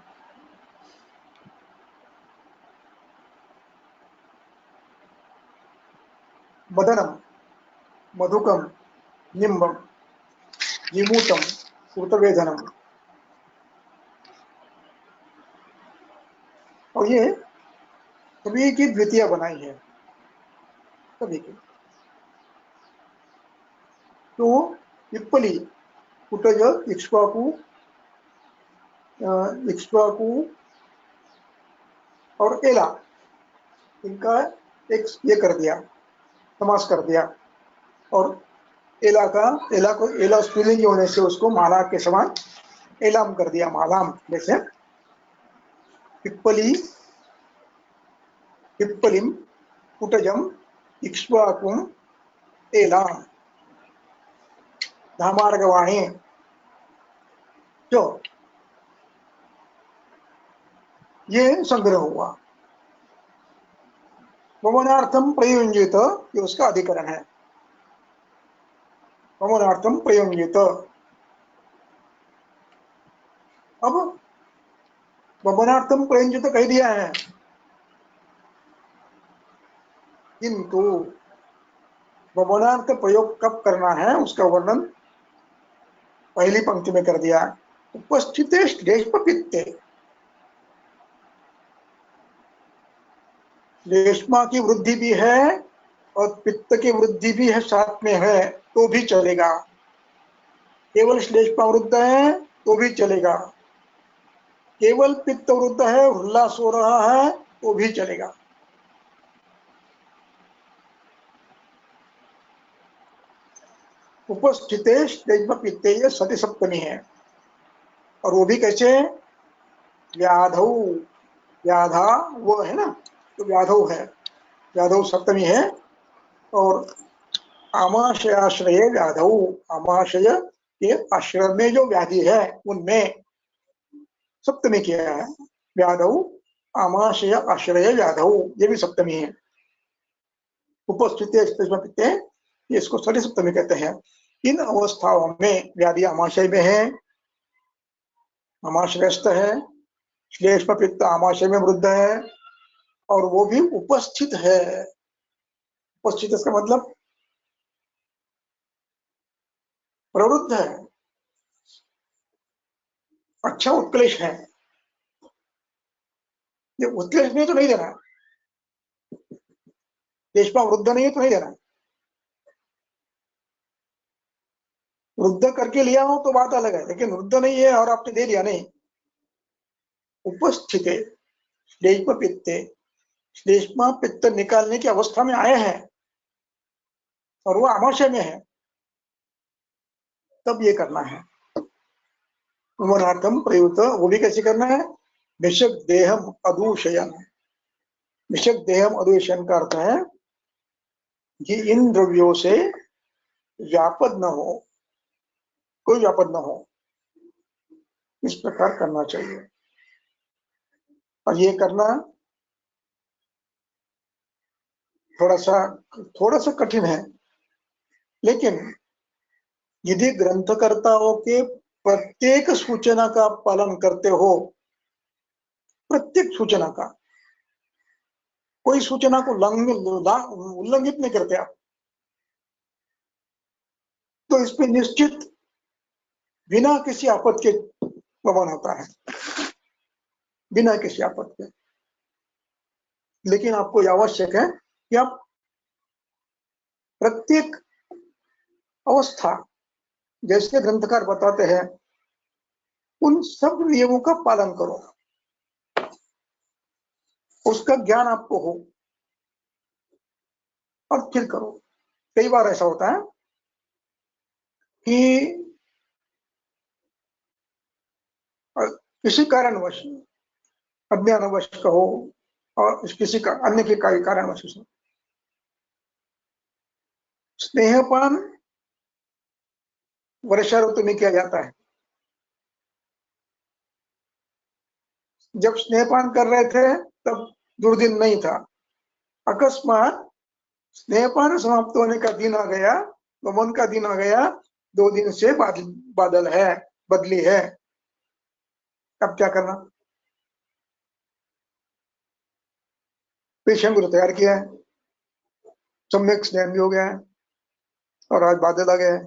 मदनम, मधुकम, निम्बम, जिमूतम, कृतवेदनम, और ये सभी की द्वितीय बनाई है, सभी की। तो पिप्पली, कुटज, इक्ष्वाकु और एला, इनका एक ये कर दिया, समास कर दिया। और एला स्त्रीलिंग होने से उसको माला के समान एलाम कर दिया, मालाम। जैसे पिप्पली, पिप्पलिम, कुटजम, इक्ष्वाकुम, एलाम, धामार्गवाणी। जो ये संग्रह हुआ। वमनार्थम प्रयुंजित, ये उसका अधिकरण है। वमनार्थम प्रयुंजित। अब वमनार्थम प्रयुंजित कह दिया है, किंतु वमनार्थ प्रयोग कब करना है उसका वर्णन पहली पंक्ति में कर दिया। उपस्थित श्लेष्मपित्ते, श्लेष्मा की वृद्धि भी है और पित्त की वृद्धि भी है, साथ में है तो भी चलेगा। केवल श्लेष्मा वृद्ध है तो भी चलेगा, केवल पित्त वृद्ध है, उल्लास हो रहा है तो भी चलेगा। उपस्थित श्लेष्मपित्ते, ये सती सप्तमी है, और वो भी कैसे? व्याधौ, व्याधा वो है ना, तो व्याधौ है, व्याधौ सप्तमी है। और आमाशयाश्रय व्याधौ, आमाशय के आश्रय में जो व्याधि है उनमें सप्तमी किया है। व्याधौ आमाशय आश्रय व्याधौ, ये भी सप्तमी है। उपस्थित पित्ते, इसको सठी सप्तमी कहते हैं। इन अवस्थाओं में व्याधि आमाशय में है, आमाशयस्थ है, श्लेष्म पित्त आमाशय में वृद्ध है, और वो भी उपस्थित है। उपस्थित इसका मतलब प्रवृत्त है, अच्छा उत्क्लेश है। ये उत्क्लेश नहीं तो नहीं देना, श्लेष्मा वृद्ध नहीं है तो नहीं देना। वृद्ध करके लिया हो तो बात अलग है, लेकिन वृद्ध नहीं है और आपने दे दिया, नहीं। उपस्थित श्लेष्म पित्ते, श्लेष्मा पित्त निकालने की अवस्था में आए हैं और वो आमाशय में है, तब ये करना है। उमरार्थम प्रयुक्त, वो भी कैसे करना है? विषक देहम अदूषयन। विषक देहम अदूषयन का अर्थ है कि इन द्रव्यों से व्यापद न हो, कोई व्यापद न हो, इस प्रकार करना चाहिए। और ये करना थोड़ा सा कठिन है, लेकिन यदि ग्रंथकर्ताओं के प्रत्येक सूचना का पालन करते हो, प्रत्येक सूचना का, कोई सूचना को उल्लंघित नहीं करते आप, तो इसमें निश्चित बिना किसी आपद के वमन होता है, बिना किसी आपद के। लेकिन आपको यह आवश्यक है कि आप प्रत्येक अवस्था, जैसे ग्रंथकार बताते हैं, उन सब नियमों का पालन करो, उसका ज्ञान आपको हो और फिर करो। कई बार ऐसा होता है कि किसी कारणवश, अज्ञानवश कहो और किसी का अन्य के कारणवश, स्नेहपान वर्षा ऋतु में किया जाता है। जब स्नेहपान कर रहे थे तब दुर्दिन नहीं था, अकस्मात स्नेहपान समाप्त होने का दिन आ गया, वमन का दिन आ गया, 2 दिन से बादल है, बदली है, अब क्या करना? पेशेंट को तैयार किया है, सम्यक स्नेह भी हो गया है और आज बादल आ गया है,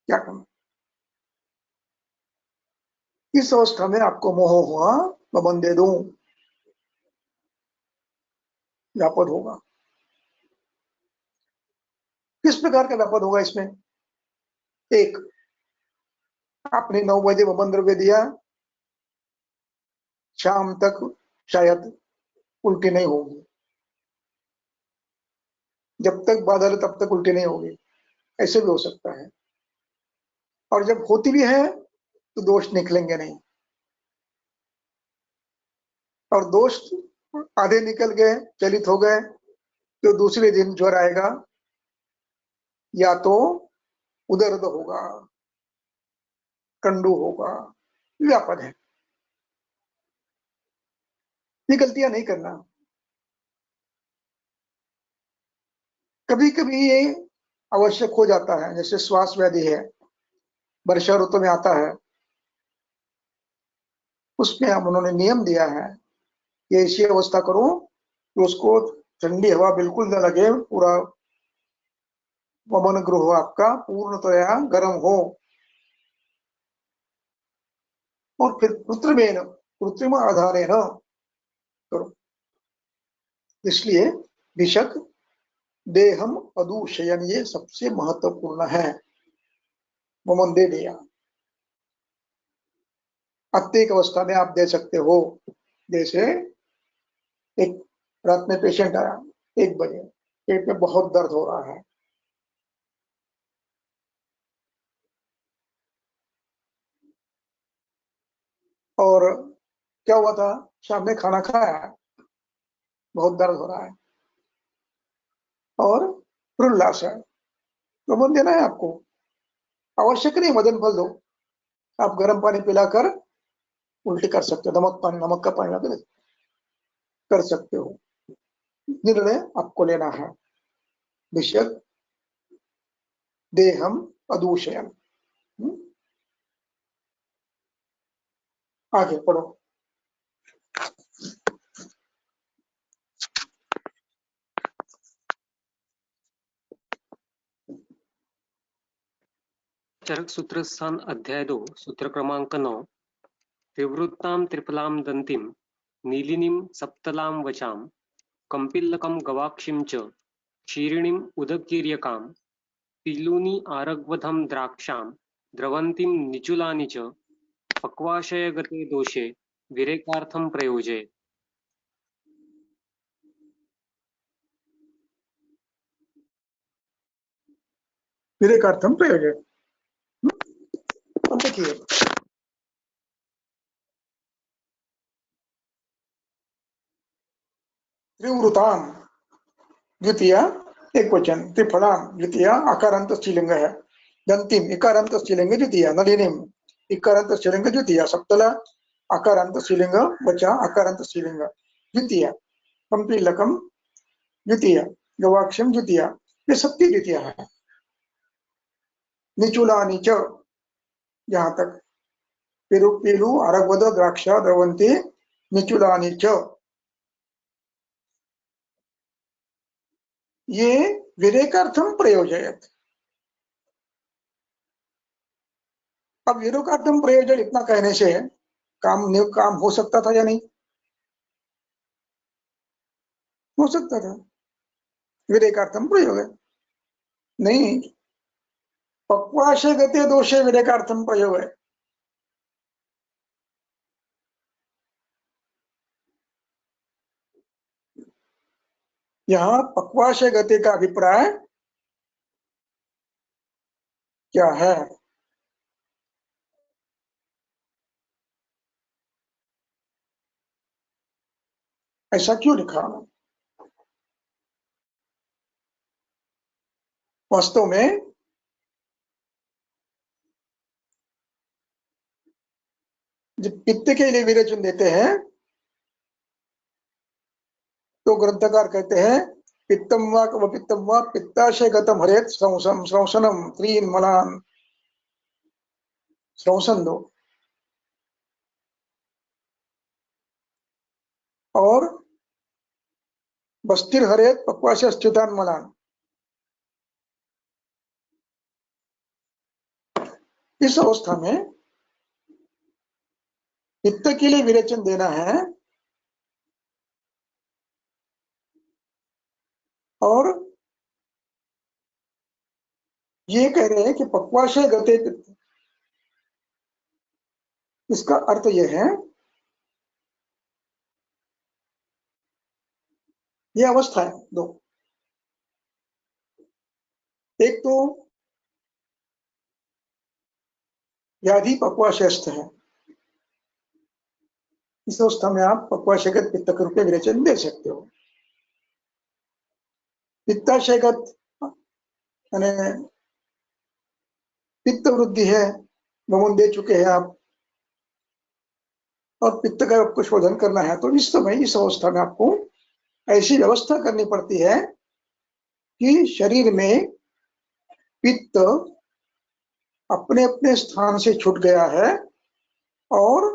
क्या करना? इस अवस्था में आपको मोह हुआ, वमन दे दूं, व्यापद होगा। किस प्रकार का व्यापद होगा इसमें? एक, आपने 9 बजे वमन द्रव्य दिया, शाम तक शायद उल्टी नहीं होगी, जब तक बादल है तब तक उल्टी नहीं होगी, ऐसे भी हो सकता है। और जब होती भी है तो दोष निकलेंगे नहीं, और दोष आधे निकल गए, चलित हो गए, तो दूसरे दिन ज्वर आएगा, या तो उदर्द होगा, कंडू होगा, व्यापद है। ये गलतियां नहीं करना। कभी कभी ये आवश्यक हो जाता है, जैसे श्वास व्याधि है, वर्षा ऋतु में आता है, उसमें हम उन्होंने नियम दिया है कि ऐसी अवस्था करो कि उसको ठंडी हवा बिल्कुल न लगे, पूरा वमन गृह आपका पूर्णतया गर्म हो, और फिर कृत्रिम आधारेण करो। इसलिए विषक देहम अदूषयन, ये सबसे महत्वपूर्ण है। वमन दे दिया, प्रत्येक अवस्था में आप दे सकते हो। जैसे एक रात में पेशेंट आया 1 बजे, पेट में बहुत दर्द हो रहा है, और क्या हुआ था, शाम में खाना खाया, बहुत दर्द हो रहा है और उल्लास है, वमन देना है आपको। आवश्यक नहीं मदन फल दो, आप गर्म पानी पिलाकर उल्टी कर सकते हो, नमक का पानी लाकर कर सकते हो। निर्णय आपको लेना है। विषक देहम अदूषयन। आगे पढ़ो। चरक सूत्रस्थान अध्याय 2 सूत्र क्रमांक 9 त्रिवृत्तां त्रिफलां दन्तीं नीलिनीं सप्तलां वचां कम्पिल्लकं गवाक्षीं च क्षीरिणीम् उदकीर्यकां पीलूनि आरग्वधं द्राक्षां द्रवन्तीं निचूलानि च पक्वाशयगते दोषे विरेकार्थं प्रयोजे। विरेकार्थम प्रयोजक। अब देखिए, त्रिवृताम द्वितीय एक वचन, त्रिफलाम द्वितीय आकारांत स्त्रीलिंग है, दंतिम इकारांत स्त्रीलिंग द्वितीय, नलिनीम इकारांत स्त्रीलिंग द्वितीय, सप्तला आकारांत स्त्रीलिंग वचा आकारांत स्त्रीलिंग द्वितीय, कंपिलकम द्वितीय, गवाक्षम द्वितीय, ये सबकी द्वितीय है। निचुलानि च, यहाँ तक पेरू पेलू आरगवद द्राक्षा द्रवंती निचुलानि च, ये विरेकार्थम प्रयोजयत। अब विरेकार्थम प्रयोजन इतना कहने से काम हो सकता था या नहीं? हो सकता था। विरेकार्थम प्रयोग है नहीं, पक्वाशय गते दोषे विरेकार्थम प्रयोग है। यहाँ पक्वाशय गते का अभिप्राय क्या है? ऐसा क्यों लिखा? वास्तव में जब पित्त के लिए विरेचन देते हैं तो ग्रंथकार कहते हैं पित्तम व पित्ताशय गतम हरेत श्रवसनम त्रीन मलान, श्रवसन दो। और बस्तिर हरेत पक्वाशय स्थितान मलान, इस अवस्था में पित्त के लिए विरेचन देना है और ये कह रहे हैं कि पक्वाशय गते पित्त। इसका अर्थ यह है, ये अवस्था है दो, एक तो व्याधि पक्वाशयस्थ है, इस अवस्था में आप पक्वाशयगत पित्त के रूप में विरेचन दे सकते हो। पित्ताशयगत यानी पित्त वृद्धि है, गमन दे चुके हैं आप और पित्त का आपको शोधन करना है, तो इस समय इस अवस्था में आपको ऐसी व्यवस्था करनी पड़ती है कि शरीर में पित्त अपने अपने स्थान से छूट गया है और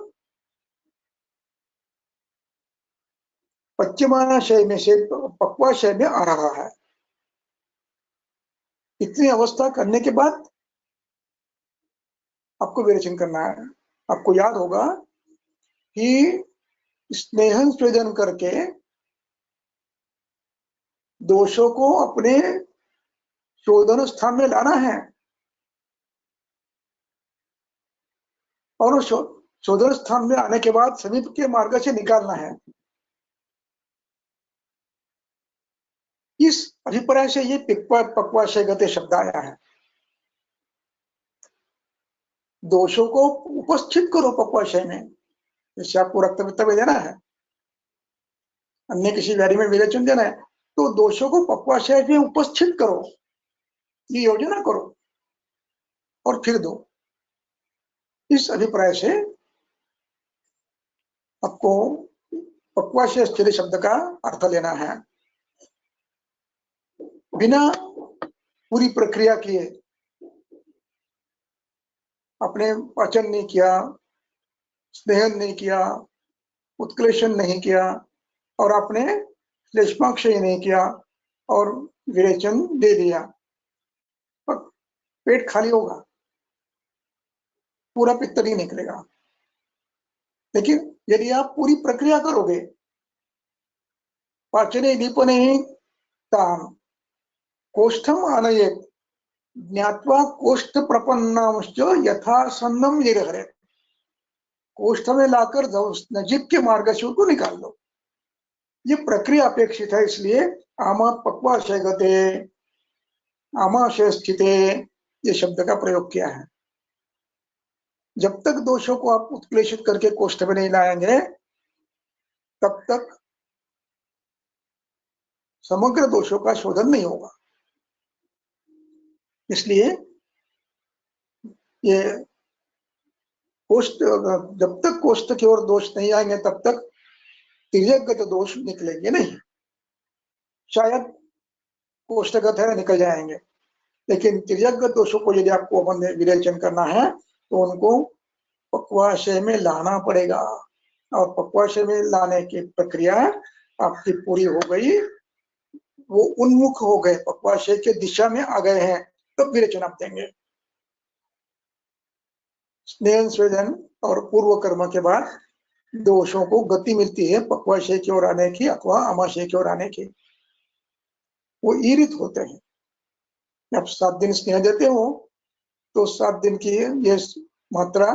पश्चिमाशय में से पक्वाशय में आ रहा है। इतनी अवस्था करने के बाद आपको विरेचन करना है। आपको याद होगा कि स्नेहन स्वेदन करके दोषों को अपने शोधन स्थान में लाना है और शोधन स्थान में आने के बाद समीप के मार्ग से निकालना है। इस अभिप्राय से ये पक्वाशय गते शब्द आया है। दोषों को उपस्थित करो पक्वाशय में, जैसे आपको रक्त पित्त में देना है, अन्य किसी व्याधि में विरेचन देना है, तो दोषों को पक्वाशय में उपस्थित करो, ये योजना करो और फिर दो। इस अभिप्राय से आपको पक्वाशय स्थिर शब्द का अर्थ लेना है। बिना पूरी प्रक्रिया किए आपने पाचन नहीं किया, स्नेहन नहीं किया, उत्क्लेशन नहीं किया और आपने श्लेष्माक्षय नहीं किया और विरेचन दे दिया, पर पेट खाली होगा, पूरा पित्त नहीं निकलेगा। लेकिन यदि आप पूरी प्रक्रिया करोगे, पाचने दीपने ताम कोष्ठम आनयेत ज्ञात्वा कोष्ठ प्रपन्नांश्च यथासन्नम निर्हरेत, कोष्ठ में लाकर नजीक के मार्ग से उनको निकाल दो। ये प्रक्रिया अपेक्षित है, इसलिए आमा पक्वाशय गते, आमाशय स्थिते, ये शब्द का प्रयोग किया है। जब तक दोषों को आप उत्क्लेशित करके कोष्ठ में नहीं लाएंगे, तब तक समग्र दोषों का शोधन नहीं होगा। इसलिए ये कोष्ठ, जब तक कोष्ठ की ओर दोष नहीं आएंगे तब तक तिर्यकगत दोष निकलेंगे नहीं। शायद कोष्ठगत है निकल जाएंगे, लेकिन तिर्यकगत दोषों को यदि आपको विरेचन करना है तो उनको पक्वाशय में लाना पड़ेगा, और पक्वाशय में लाने की प्रक्रिया आपकी पूरी हो गई, वो उन्मुख हो गए, पक्वाशय के दिशा में आ गए हैं, तब विरेचन आप देंगे। स्नेहन स्वेदन और पूर्व कर्म के बाद दोषों को गति मिलती है पक्वाशय की ओर आने की अथवा आमाशय की ओर आने की। वो ईरित होते हैं। जब 7 दिन स्नेह देते हो तो 7 दिन की ये मात्रा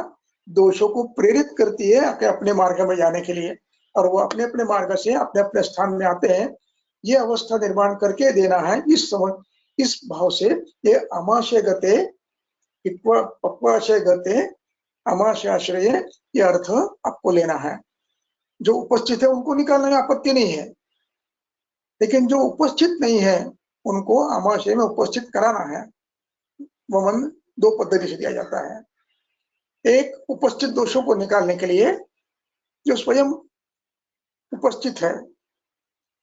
दोषों को प्रेरित करती है अपने मार्ग में जाने के लिए, और वो अपने अपने मार्ग से अपने अपने स्थान में आते हैं। ये अवस्था निर्माण करके देना है। इस भाव से ये आमाशय गते, पक्वाशय गते, आमाशय आश्रय, ये अर्थ आपको लेना है। जो उपस्थित है उनको निकालने में आपत्ति नहीं है, लेकिन जो उपस्थित नहीं है उनको आमाशय में उपस्थित कराना है। वमन 2 पद्धति से दिया जाता है। एक, उपस्थित दोषों को निकालने के लिए जो स्वयं उपस्थित है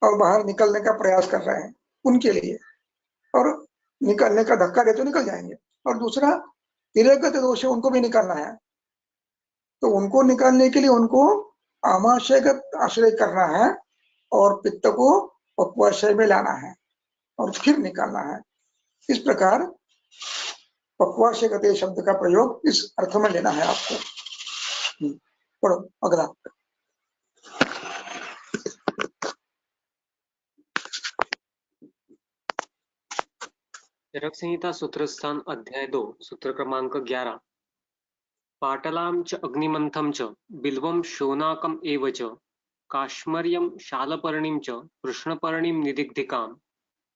और बाहर निकलने का प्रयास कर रहे हैं उनके लिए, और निकलने का धक्का दे तो निकल जाएंगे। और दूसरा, तिर्यकगत दोष है, उनको भी निकालना है, तो उनको निकालने के लिए उनको आमाशयगत आश्रय करना है और पित्त को पक्वाशय में लाना है और फिर निकालना है। इस प्रकार पक्वाशय गते शब्द का प्रयोग इस अर्थ में लेना है आपको। पढ़ो अगला। चरक संहिता सूत्रस्थान अध्याय 2 सूत्र क्रमांक 11। पाटलां च अग्निमंथं च बिल्वं शोनाकम् एव च काश्मर्यं शालपर्णिं च कृष्णपर्णिं निदिग्धिकां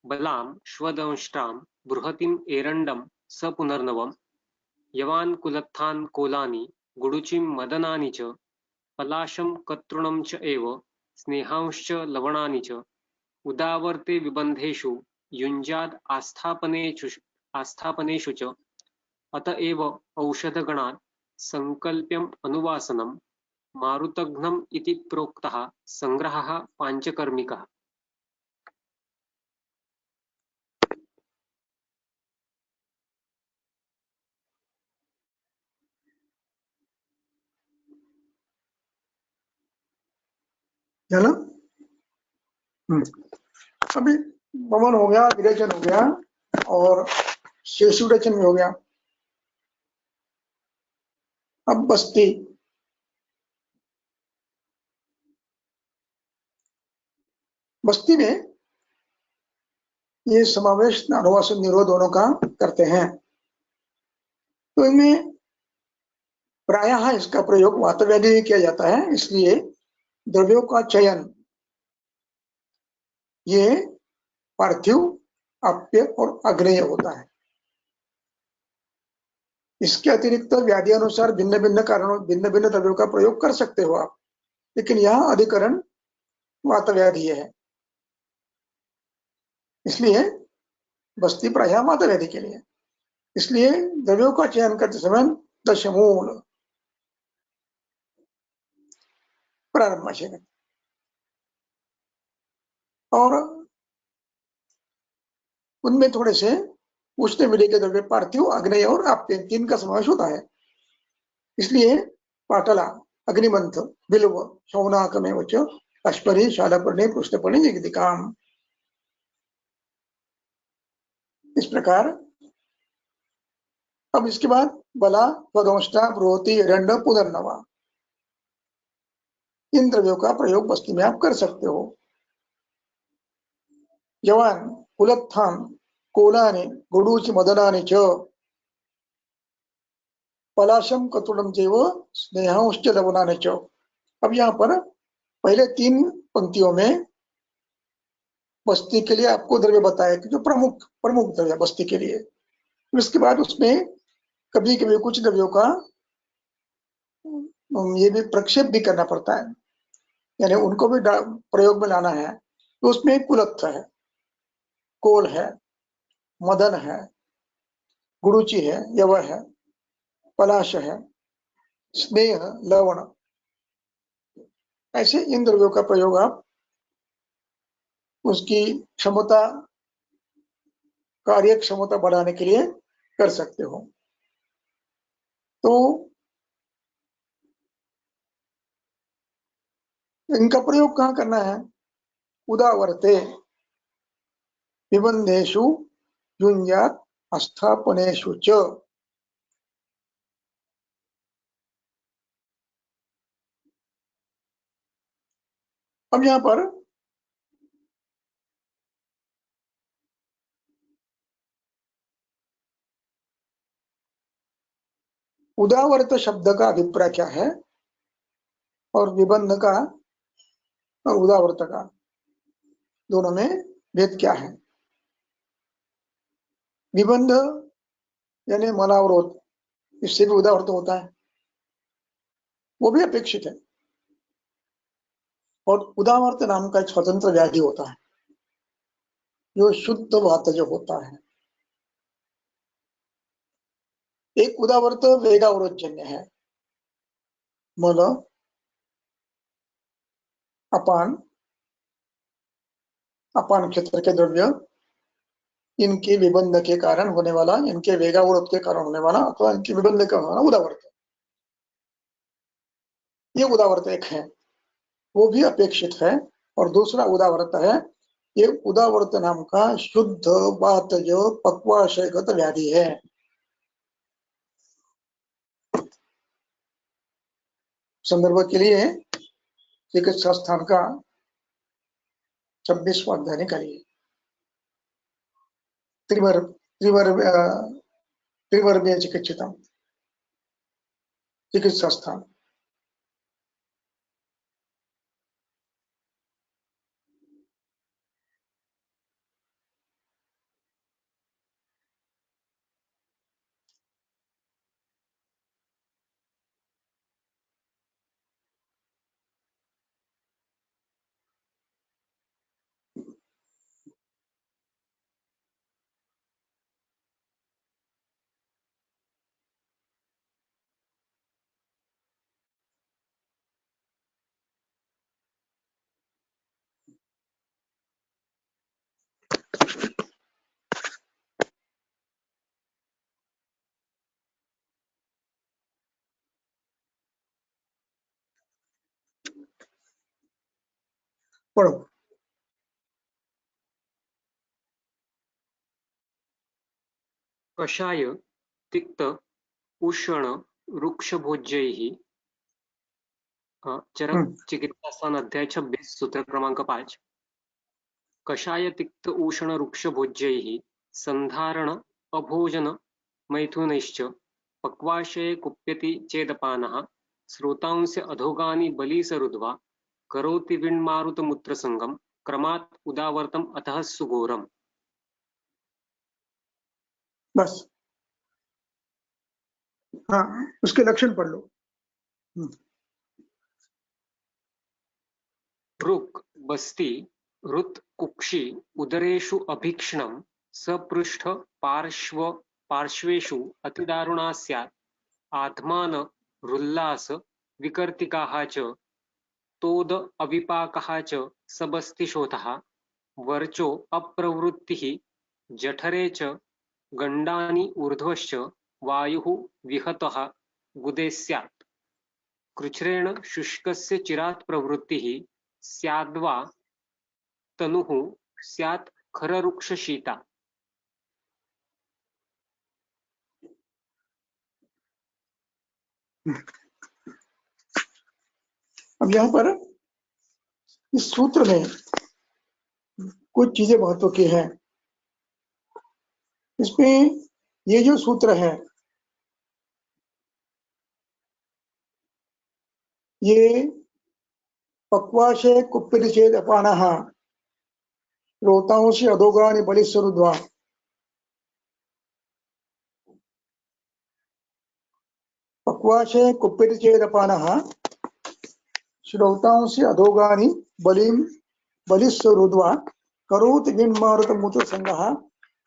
बलां श्वदंष्ट्रां बृहतीं एरण्डं स पुनर्नवं यवान् कुलत्थान् कोलानि गुडुचिं मदनानि च पलाशं कतृणं च एव स्नेहांश्च लवणानि च उदावर्ते विबन्धेषु युञ्जाद् आस्थापनेषु च अत एव औषधगणात् संकल्प्यम् अनुवासनं मारुतघ्नम् इति प्रोक्तः संग्रहः पाञ्चकर्मिकः। चलो, अभी वमन हो गया, विरेचन हो गया और शेषुरेचन भी हो गया। अब बस्ती। बस्ती में ये समावेश अनुवासन निरोध दोनों का करते हैं। तो इनमें प्रायः इसका प्रयोग वातव्याधि में किया जाता है, इसलिए द्रव्यों का चयन ये पार्थिव, आप्य और अग्नेय होता है। इसके अतिरिक्त व्याधि अनुसार भिन्न भिन्न कारणों भिन्न भिन्न द्रव्यों का प्रयोग कर सकते हो आप, लेकिन यहाँ अधिकरण वातव्याधि है, इसलिए बस्ती प्रायः वातव्याधि के लिए। इसलिए द्रव्यों का चयन करते समय दशमूल प्रारंभ में और उनमें थोड़े से उष्ण विधि के द्रव्य पार्थिव, अग्नेय और आप्य 3 का समावेश होता है। इसलिए पाटला, अग्निमंथ, बिल्व, शौनाकमेव च अश्परी, शालपर्णी, पृष्ठपर्णी, जगदिकाम। इस प्रकार अब इसके बाद बला, पदोष्टा, ब्रोति, हिरण्य, पुनर्नवा, इन द्रव्यों का प्रयोग वस्तु में आप कर सकते हो। जवान, कुलत्थान, कोलानि, गुडूचि मदनानि च पलाशम कतुलम चैव स्नेहांश्च लवणानि च। अब यहाँ पर पहले 3 पंक्तियों में बस्ती के लिए आपको द्रव्य बताया कि जो प्रमुख प्रमुख द्रव्य बस्ती के लिए। उसके बाद उसमें कभी कभी कुछ द्रव्यों का ये भी प्रक्षेप भी करना पड़ता है, यानी उनको भी प्रयोग में लाना है। तो उसमें कुलत्थ है, कोल है, मदन है, गुरुचि है, यव है, पलाश है, स्नेह, लवण, ऐसे इन द्रव्यों का प्रयोग आप उसकी क्षमता, कार्य क्षमता बढ़ाने के लिए कर सकते हो। तो इनका प्रयोग कहाँ करना है? उदावर्ते, निबंधेषु, युञ्जात्, अस्थापनेषु च। अब यहाँ पर उदावर्त शब्द का अभिप्राय क्या है और निबंध का और उदावर्त का दोनों में भेद क्या है? निबंध यानी मलावरोध, इससे भी उदावर्त होता है, वो भी अपेक्षित है। और उदावर्त नाम का एक स्वतंत्र व्याधि होता है जो शुद्ध वात जो होता है। एक उदावर्त वेगावरोधजन्य है, मल, अपान, अपान क्षेत्र के द्रव्य, इनके विबंध के कारण होने वाला, इनके वेगावरोध के कारण होने वाला अथवा इनके विबंध का होना उदावर्त। ये उदावर्त एक है, वो भी अपेक्षित है। और दूसरा उदावर्त है, ये उदावर्त नाम का शुद्ध वात जो पक्वाशयगत व्याधि है। संदर्भ के लिए चिकित्सा स्थान का 26वां अध्याय निकालिए। त्रिवर्गीय चिकित्सितम, चिकित्सा स्थान। पढ़ो। कषाय, तिक्त, उष्ण, वृक्षभोज्यैः चरक चिकित्सा स्थान अध्याय 26 सूत्र क्रमांक 5। कषाय, तिक्त, उष्ण, वृक्षभोज्यैः संधारण अभोजन मैथुनैश्च पक्वाशये कुप्यति चेदपानः श्रोतांस्य अधोगानि बलिसरुद्वा करोति विण्मारुतमूत्रसंगम क्रमात् उदावर्तम अतः सुघोरम। बस, हाँ, उसके लक्षण पढ़ लो। ऋक्, बस्ति, ऋत्, कुक्षि, उदरेषु अभीक्ष्णं सपृष्ठ पार्श्वेषु अतिदारुणा स्यात् आत्मान रुल्लास विकर्तिकाः च तोद अविपाकः च सबस्तिशोथः वर्चो अप्रवृत्तिः जठरे च गण्डानि ऊर्ध्वश्च वायुः विहतः गुदे स्यात् कृच्छ्रेण शुष्कस्य चिरात् प्रवृत्तिः स्याद्वा तनुः स्यात् खररुक्षशीता। अब यहाँ पर इस सूत्र में कुछ चीजें महत्व की हैं। इसमें ये जो सूत्र है ये पक्वाशे कुप्पिरिचेद अपानः रोतांसि अधोगानि बलिस्वरुद्वा, पक्वाशे कुप्पिरिचेद अपानः श्रोतांसि अधोगानि बलिस्वरुद्वा करोति विन्मारुत मूत्र संगः।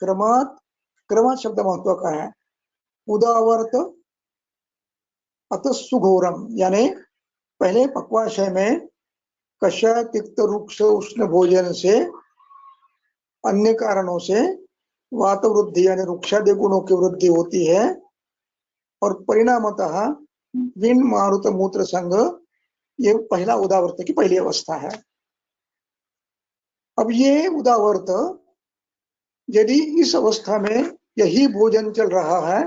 क्रमात् शब्द महत्व का है। उदावर्त अतः सुघोरम, यानी पहले पक्वाशय में कषाय तिक्त रुक्ष उष्ण भोजन से अन्य कारणों से वात वृद्धि यानी रुक्षादि गुणों की वृद्धि होती है और परिणामतः विन मारुत मूत्र संग, ये पहला उदावर्त की पहली अवस्था है। अब ये उदावर्त यदि इस अवस्था में यही भोजन चल रहा है,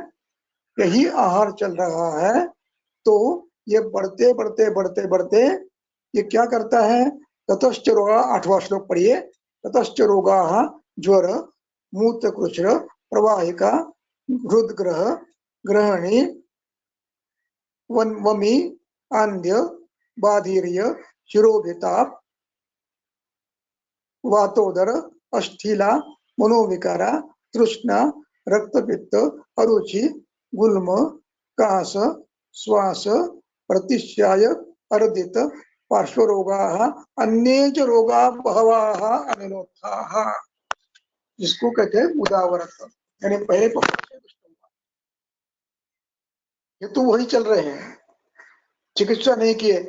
यही आहार चल रहा है, तो ये बढ़ते बढ़ते बढ़ते बढ़ते ये क्या करता है? ततश्च रोगा, 8वां श्लोक पढ़िए। ततश्च रोगा ज्वर मूत्रकृच्छ्र प्रवाहिका हृदग्रह ग्रहणी वमी आंध्य बाधीर्य शिरोभिताप वातोदर अष्ठीला मनोविकारा तृष्णा रक्तपित्त अरुचि गुल्म कास श्वास प्रतिश्याय अर्दित पार्श्वरोगाः अन्ये च रोगा बहवाः अनिलोत्थाः, जिसको कहते हैं उदावर्त। यानी पहले ये तो वही चल रहे हैं, चिकित्सा नहीं किए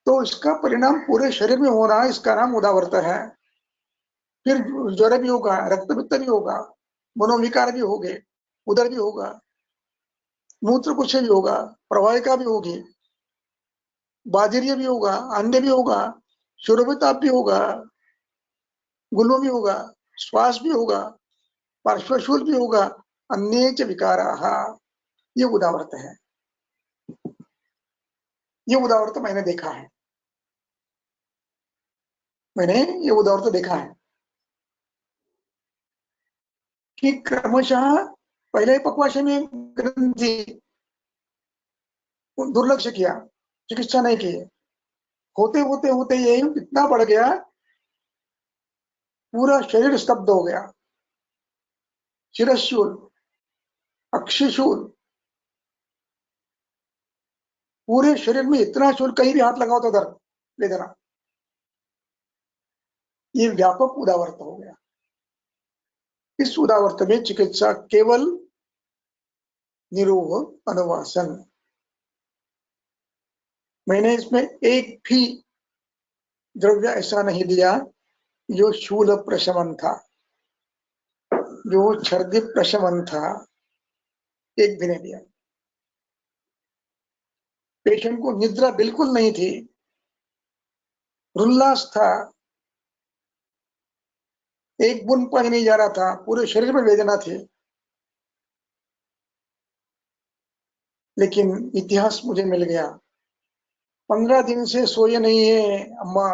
तो इसका परिणाम पूरे शरीर में हो रहा है, इसका नाम उदावर्त है। फिर ज्वर भी होगा, रक्तपित्त भी होगा, मनोविकार भी होंगे, उदर भी होगा, मूत्रकुक्ष भी होगा, प्रवाहिका भी होगी, बाधिर्य भी होगा, अंधे भी होगा, शुरभिताप भी होगा, गुल्म भी होगा, श्वास भी होगा, पार्श्वशूल भी होगा, अन्ये च विकाराः। ये उदावर्त है। ये उदावर्त मैंने देखा है, मैंने ये उदावर्त देखा है कि क्रमशः पहले पक्वाशय में ग्रंथि दुर्लक्ष्य किया, चिकित्सा नहीं की, होते होते होते ये इतना बढ़ गया, पूरा शरीर स्तब्ध हो गया। शिरशूल, अक्षिशूल, पूरे शरीर में इतना शूल, कहीं भी हाथ लगाओ तो दर्द वेदना, ये व्यापक उदावर्त हो गया। इस उदावर्त में चिकित्सा केवल निरोह अनुवासन। मैंने इसमें एक भी द्रव्य ऐसा नहीं दिया जो शूल प्रशमन था, जो छर्दी प्रशमन था, एक भी नहीं दिया। पेशेंट को निद्रा बिल्कुल नहीं थी, उल्लास था, एक बूंद पानी नहीं जा रहा था, पूरे शरीर में वेदना थी। लेकिन इतिहास मुझे मिल गया, 15 दिन से सोए नहीं है। अम्मा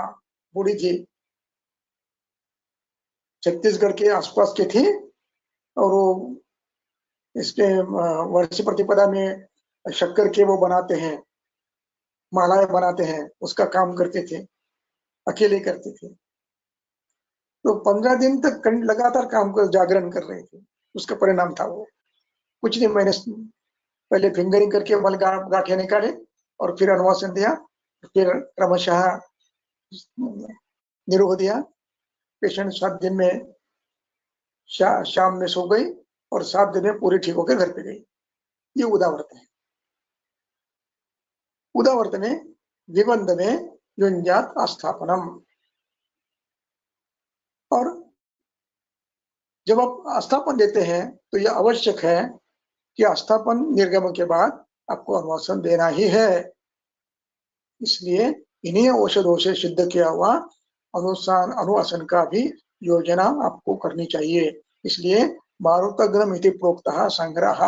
बूढ़ी थी, छत्तीसगढ़ के आसपास की थी, और वो इसके वर्ष प्रतिपदा में शक्कर के वो बनाते हैं, मालाएं बनाते हैं, उसका काम करते थे, अकेले करते थे। तो 15 दिन तक लगातार काम कर, जागरण कर रहे थे, उसका परिणाम था वो। कुछ दिन मैंने पहले फिंगरिंग करके मल गांठें निकाले और फिर अनुवासन दिया, फिर क्रमशः निरोह दिया। पेशेंट 7 दिन में शाम में सो गई और 7 दिन में पूरी ठीक होकर घर पे गई। ये उदावर्त है। उदावर्त में विबंध में युंजात आस्थापनम, और जब आप आस्थापन देते हैं तो यह आवश्यक है कि आस्थापन निर्गमन के बाद आपको अनुवासन देना ही है। इसलिए इन्हीं औषधों से सिद्ध किया हुआ अनुवासन का भी योजना आपको करनी चाहिए। इसलिए मारुतग्नम इति प्रोक्तः संग्रह,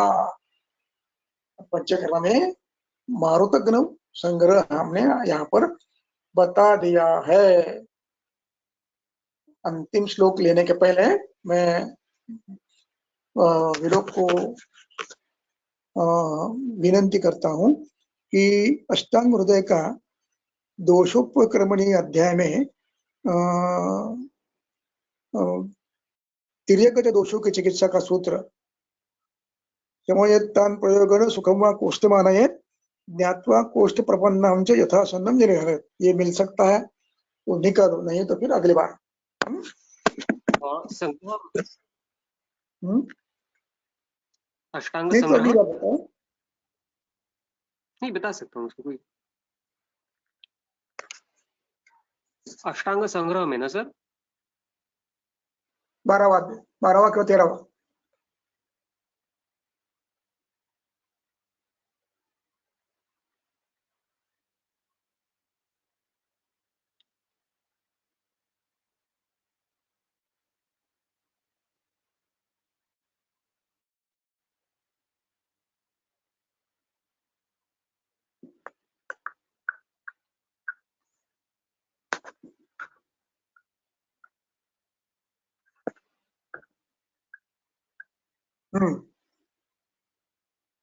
पंचकर्म में मारुतग्नम संग्रह हमने यहाँ पर बता दिया है। अंतिम श्लोक लेने के पहले मैं विलोक को विनंती करता हूं कि अष्टांग हृदय का दोषोपक्रमणी अध्याय में तिर्यगत दोषों की चिकित्सा का सूत्र समयत्तान प्रयोगण सुखम व कोष्ठमानयेत ज्ञात्वा कोष्ठ प्रपन्नम च यथासन्नम निर्हरेत। ये मिल सकता है तो निकालो, नहीं तो फिर अगली बार। अष्टांग नहीं तो अगली संग्रह बार बताओ। नहीं बता सकता हूँ उसको कोई। अष्टांग संग्रह में ना सर 12वां क्यों 13वां?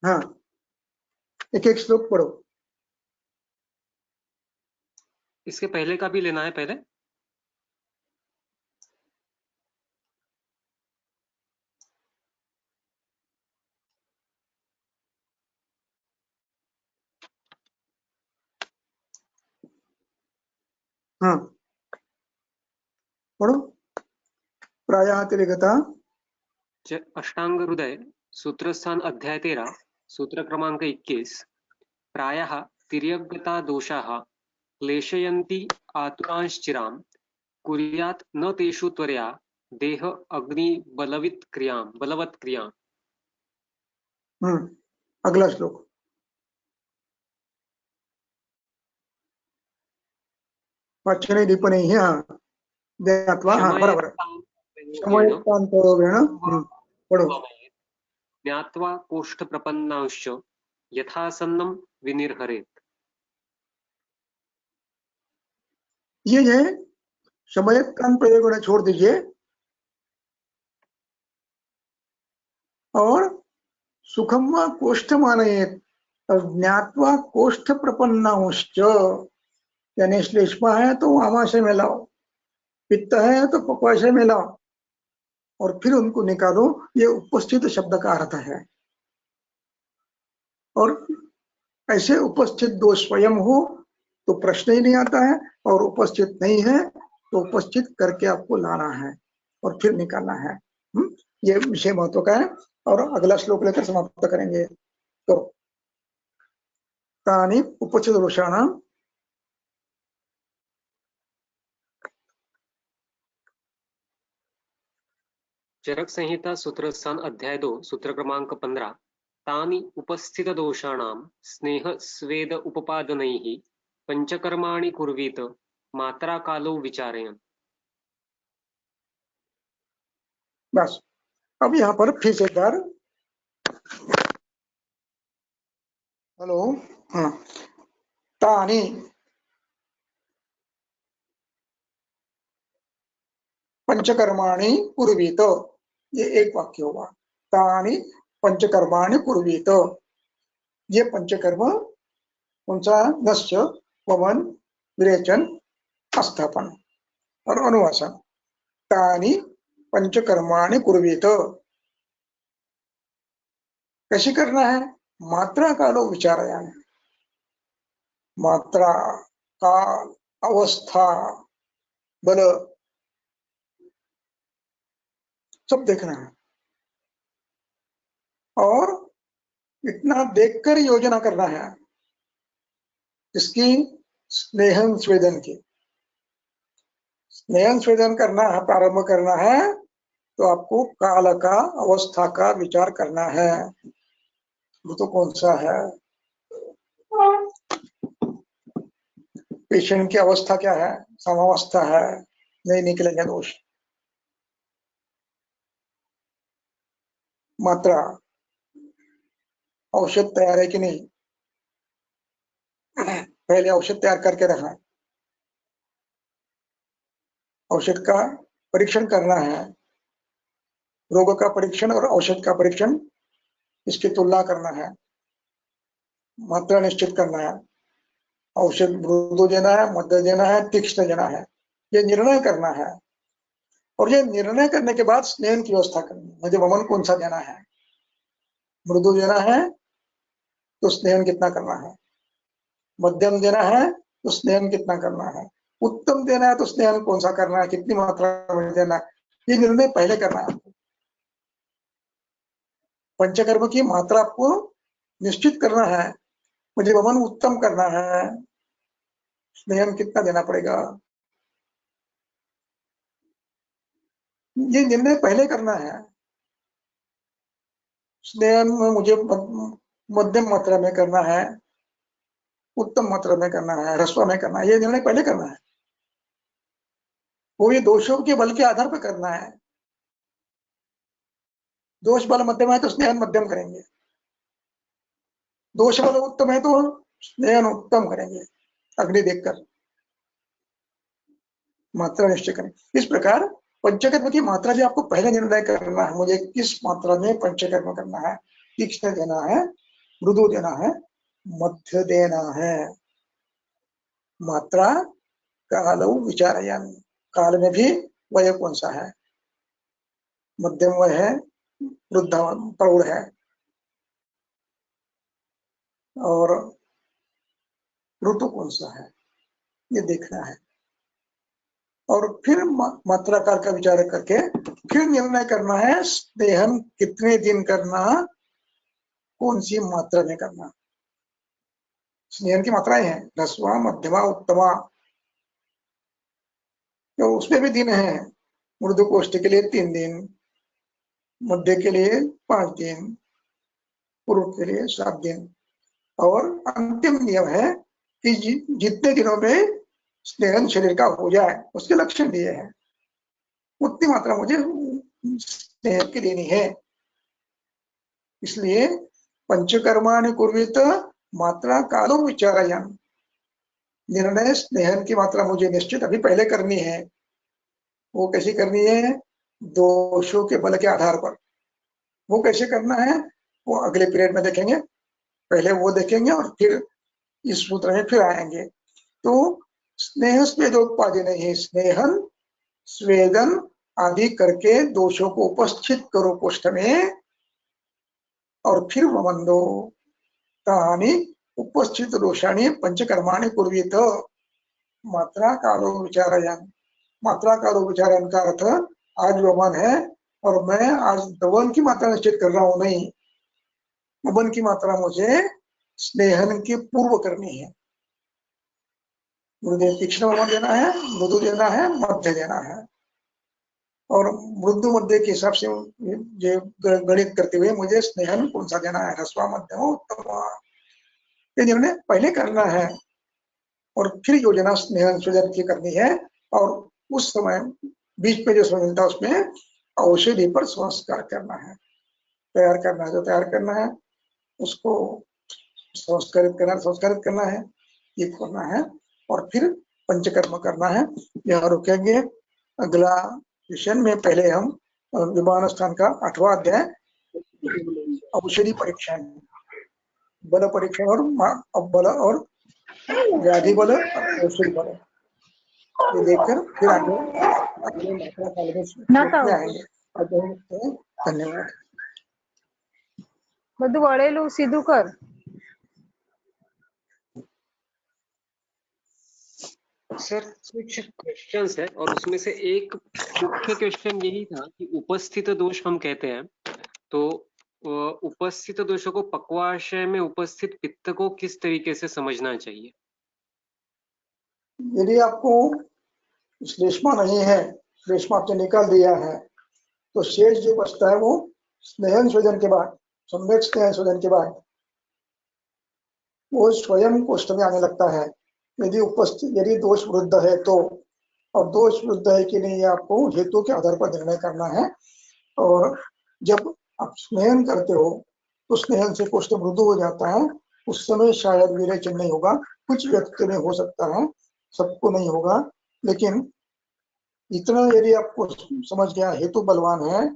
हाँ, एक एक श्लोक पढ़ो। इसके पहले का भी लेना है पहले। हाँ पढ़ो। प्रायातिरिगता अष्टांग हृदय सूत्रस्थान अध्याय 13 सूत्र क्रमांक 21। प्रायः तिर्यगता दोषाः क्लेशयन्ति आतुरांश्चिरां कुर्यात् न तेषु त्वरया देह अग्नि बलवत् क्रियां। अगला श्लोक। पक्षणे दीपने ही ज्ञात्वा, हाँ बराबर। समयत्तान प्रयोगेण पढ़ो। ज्ञात्वा कोष्ठ प्रपन्नांश्च यथासन्नं विनिर्हरेत्। ये जो है समयत्तान प्रयोगेण छोड़ दीजिए और सुखम व कोष्ठ मानयेत और ज्ञात्वा कोष्ठ प्रपन्नांश्च, यानी श्लेष्मा है तो आमाशय में लाओ, पित्त है तो पक्वाशय में लाओ और फिर उनको निकालो। ये उपस्थित शब्द का अर्थ है। और ऐसे उपस्थित दो स्वयं हो तो प्रश्न ही नहीं आता है, और उपस्थित नहीं है तो उपस्थित करके आपको लाना है और फिर निकालना है। ये विषय महत्व का है। और अगला श्लोक लेकर समाप्त करेंगे। तो तानि उपस्थित दोषाणां चरक संहिता सूत्रस्थान अध्याय 2 सूत्र क्रमांक 15। तानि उपस्थित दोषाणां स्नेह स्वेद उपपादनैः पंचकर्माणि कुर्वीत मात्रा कालो विचारयन्। बस। अब यहाँ पर फिर से एक बार, हेलो, हाँ, तानि पंचकर्माणि कुर्वीत, ये एक वाक्य होगा। तानि पंचकर्माणि कुर्वीत, ये पंचकर्म उनका नश्य, वमन, विरेचन, अस्थापन और अनुवासन। तानि पंचकर्माणि कुर्वीत, कैसे करना है? मात्रा कालो विचारयान, मात्रा, काल, अवस्था, बल सब देखना है और इतना देखकर योजना करना है। इसकी स्नेहन स्वेदन की, स्नेहन स्वेदन करना है, प्रारंभ करना है तो आपको काल का, अवस्था का विचार करना है। वो तो कौन सा है, पेशेंट की अवस्था क्या है, समावस्था है, नहीं निकलेंगे दोष। मात्रा, औषध तैयार है कि नहीं, पहले औषध तैयार करके रखना, औषध का परीक्षण करना है, रोग का परीक्षण और औषध का परीक्षण, इसकी तुलना करना है, मात्रा निश्चित करना है, औषध मृदु देना है, मध्य देना है, तीक्ष्ण देना है, ये निर्णय करना है। और ये निर्णय करने के बाद स्नेहन की व्यवस्था करनी है, मुझे वमन कौन सा देना है, मृदु देना है तो स्नेहन कितना करना है, मध्यम देना है तो स्नेहन कितना करना है, उत्तम देना है तो स्नेहन कौन सा करना है, कितनी मात्रा में देना है, ये निर्णय पहले करना है। पंचकर्म की मात्रा आपको निश्चित करना है, मुझे वमन उत्तम करना है, स्नेहन कितना देना पड़ेगा, ये निर्णय पहले करना है। स्नेहन में मुझे मध्यम मात्रा में करना है, उत्तम मात्रा में करना है, ह्रस्व में करना है, ये निर्णय पहले करना है। वो ये दोषों के बल के आधार पर करना है। दोष बल मध्यम है तो स्नेहन मध्यम करेंगे, दोष बल उत्तम है तो स्नेहन उत्तम करेंगे, अग्नि देखकर मात्रा निश्चय करें। इस प्रकार पंचकर्म की मात्रा भी आपको पहले निर्णय करना है, मुझे किस मात्रा में पंचकर्म करना है, तीक्ष्ण देना है, मृदु देना है, मध्य देना है। मात्रा कालौ विचारयामि, काल में भी वय कौन सा है, मध्यम वय है, वृद्धा प्रौढ़ है, और ऋतु कौन सा है, ये देखना है। और फिर मात्रा काल का विचार करके फिर निर्णय करना है स्नेहन कितने दिन करना, कौन सी मात्रा में करना। स्नेहन की मात्राएं हैं ह्रस्वा, मध्यमा, उत्तमा, तो उसमें भी दिन है। मृदु कोष्ठ के लिए 3 दिन, मध्य के लिए 5 दिन, पूर्व के लिए 7 दिन, और अंतिम नियम है कि जितने दिनों में स्नेहन शरीर का हो जाए उसके लक्षण दिए हैं, उतनी मात्रा मुझे स्नेह की देनी है। इसलिए पंचकर्माणि कुर्वीत मात्रा कालो विचारयामि, निर्णय स्नेहन की मात्रा मुझे निश्चित अभी पहले करनी है। वो कैसी करनी है, दोषों के बल के आधार पर। वो कैसे करना है वो अगले पीरियड में देखेंगे, पहले वो देखेंगे और फिर इस सूत्र में फिर आएंगे। तो स्नेह स्वेदोत्पादे नहीं, स्नेहन स्वेदन आदि करके दोषों को उपस्थित करो कोष्ठ में, और फिर वमंदो तानि उपस्थित दोषाणि पंचकर्माणि कुर्वीत मात्रा कालो विचारयामि। मात्रा कालो विचारन का अर्थ आज वमन है और मैं आज दवन की मात्रा निश्चित कर रहा हूं, नहीं, वमन की मात्रा मुझे स्नेहन के पूर्व करनी है। मुझे तीक्ष्ण वमन देना है, मृदु देना है, मध्य देना है, और मृदु मध्य के हिसाब से जो गणित करते हुए मुझे स्नेहन कौन सा देना है, ह्रस्वा, मध्यम, उत्तम, ये निर्णय पहले करना है। और फिर योजना स्नेहन सृजन की करनी है, और उस समय बीच में जो समय मिलता है उसमें औषधि पर संस्कार करना है, तैयार करना है, जो तैयार करना है उसको संस्कारित करना है, ये करना है, और फिर पंचकर्म करना है। यहाँ रुकेंगे, अगला सेशन में पहले हम विमान स्थान का 8वां अध्याय औषधि परीक्षण, बल परीक्षण और बल और व्याधि बल, औषधि बल, ये देखकर फिर आगे अगले मात्रा काल में आएंगे। धन्यवाद। બધું વળેલું સીધું કર। सर कुछ क्वेश्चंस है और उसमें से एक मुख्य क्वेश्चन यही था कि उपस्थित दोष हम कहते हैं, तो उपस्थित दोषों को पक्वाशय में उपस्थित पित्त को किस तरीके से समझना चाहिए। यदि आपको श्लेष्मा नहीं है, श्लेष्मा आपने निकाल दिया है, तो शेष जो बचता है वो स्नेहन शोधन के बाद, सम्यक स्नेहन शोधन के बाद वो स्वयं कोष्ठ में आने लगता है। यदि दोष विरुद्ध है तो, और दोष विरुद्ध है कि नहीं, आपको हेतु के आधार पर निर्णय करना है। और जब आप स्नेहन करते हो तो स्नेहन से कोष्ठ मृदु हो जाता है, उस समय शायद विरेचन नहीं होगा। कुछ व्यक्ति में हो सकता है, सबको नहीं होगा। लेकिन इतना यदि आपको समझ गया, हेतु बलवान है,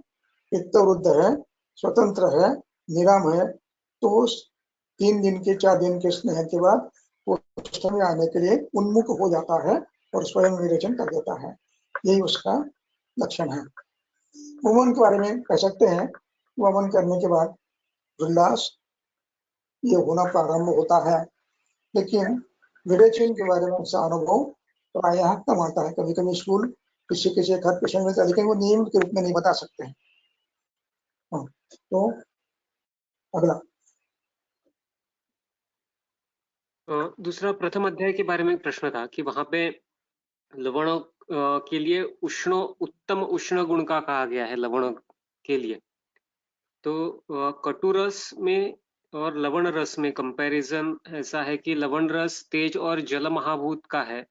पित्त वृद्ध है, स्वतंत्र है, निराम है, तो 3 दिन के 4 दिन के स्नेह के बाद वो कोष्ठ में आने के लिए उन्मुख हो जाता है और स्वयं विरेचन कर देता है। यही उसका लक्षण है। वमन के बारे में कह सकते हैं, वमन करने के बाद उल्लास ये होना प्रारंभ होता है। लेकिन विरेचन के बारे में उसका अनुभव प्रायः कम आता है। कभी कभी स्कूल किसी किसी एक हद पेशेंट मिलता है, लेकिन वो नियम के रूप में नहीं बता सकते हैं। तो अगला दूसरा, प्रथम अध्याय के बारे में एक प्रश्न था कि वहां पे लवण के लिए उत्तम उष्ण गुण का कहा गया है लवण के लिए। तो कटुरस में और लवण रस में कंपैरिजन ऐसा है कि लवण रस तेज और जल महाभूत का है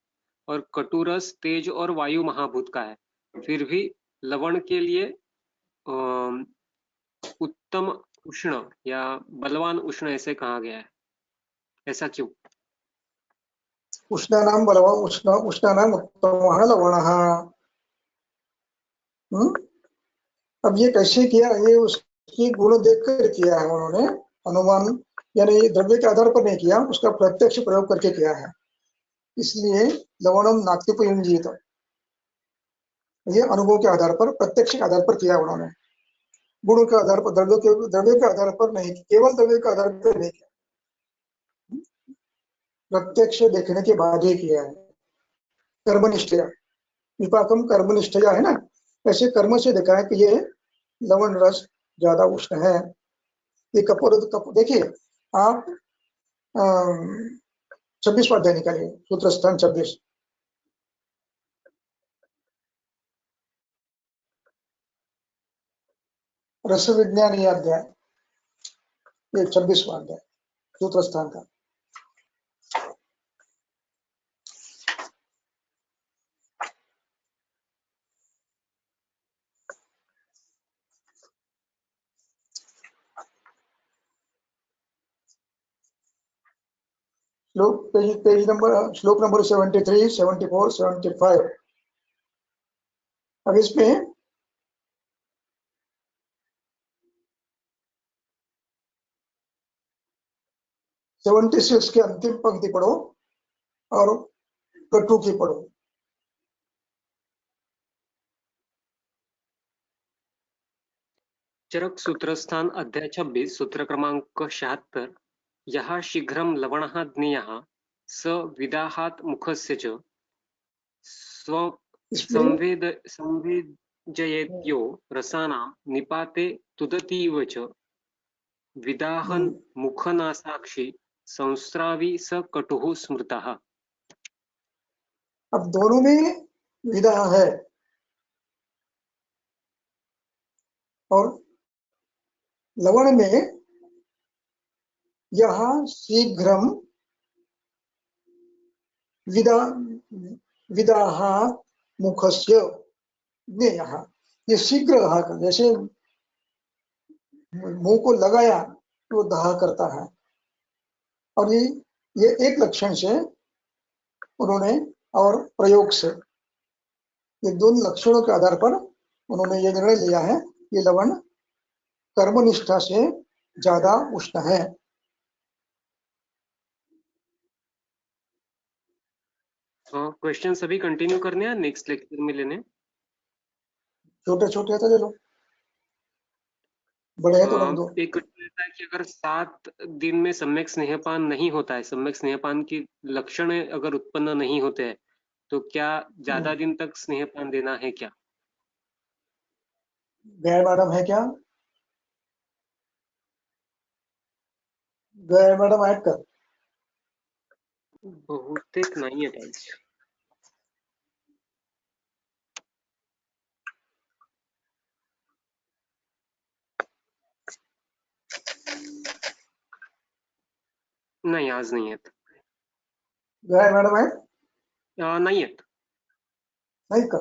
और कटुरस तेज और वायु महाभूत का है। फिर भी लवण के लिए उत्तम उष्ण या बलवान उष्ण ऐसे कहा गया है, ऐसा क्यों? उष्णानां बलवान उष्णानां उत्तमः लवणः। अब ये कैसे किया, ये उसकी गुण देखकर किया है उन्होंने। अनुमान यानी द्रव्य के आधार पर नहीं किया, उसका प्रत्यक्ष प्रयोग करके किया है। इसलिए लवणम नात्युपयुंजीत, ये अनुभव के आधार पर, प्रत्यक्ष के आधार पर किया उन्होंने। गुणों के आधार पर, द्रव्य के आधार पर नहीं, केवल द्रव्य के आधार पर नहीं किया, प्रत्यक्ष देखने के बाद ही किया है। कर्मनिष्ठया विपाकम कर्मनिष्ठया है ना, ऐसे कर्म से देखा है कि ये लवण रस ज्यादा उष्ण है। ये कप देखिए आप 26 अध्याय निकालिए, सूत्र स्थान 26। रस विज्ञान ये अध्याय, ये 26वां अध्याय सूत्र स्थान का। श्लोक नंबर 73, 74, 75। अब इसमें सेवेंटी सिक्स की अंतिम पंक्ति पढ़ो और कटु की पढ़ो। चरक सूत्रस्थान अध्याय 26 सूत्र क्रमांक 76। यः शीघ्रं लवणः ज्ञेयः स विदाहात् मुखस्य च संवेदयेद्यो रसानां निपाते तुदतीव च विदाहन् मुखनासाक्षी संस्रावी स कटुः स्मृतः। अब दोनों में विदा है और लवण में यह शीघ्रम विदाहा मुखस्य ज्ञेयः, ये शीघ्र जैसे मुंह को लगाया तो दाह करता है। और ये एक लक्षण से उन्होंने और प्रयोग से, ये दोनों लक्षणों के आधार पर उन्होंने ये निर्णय लिया है कि लवण कर्मनिष्ठा से ज्यादा उष्ण है। क्वेश्चन सभी कंटिन्यू करने हैं, नेक्स्ट लेक्चर में लेने। छोटे छोटे तो ले लो, बड़े हैं तो रख दो। एक रहता है कि अगर 7 दिन में सम्यक स्नेहपान नहीं होता है, सम्यक स्नेहपान की लक्षण अगर उत्पन्न नहीं होते हैं, तो क्या ज्यादा दिन तक स्नेहपान देना है क्या? गैर मैडम है क्या? गैर मैडम ऐड कर। बहुतेक नाही आहे ताई। नाही, आज नाही आहेत. गया मॅडम आहे? नाही आहेत. नहीं का?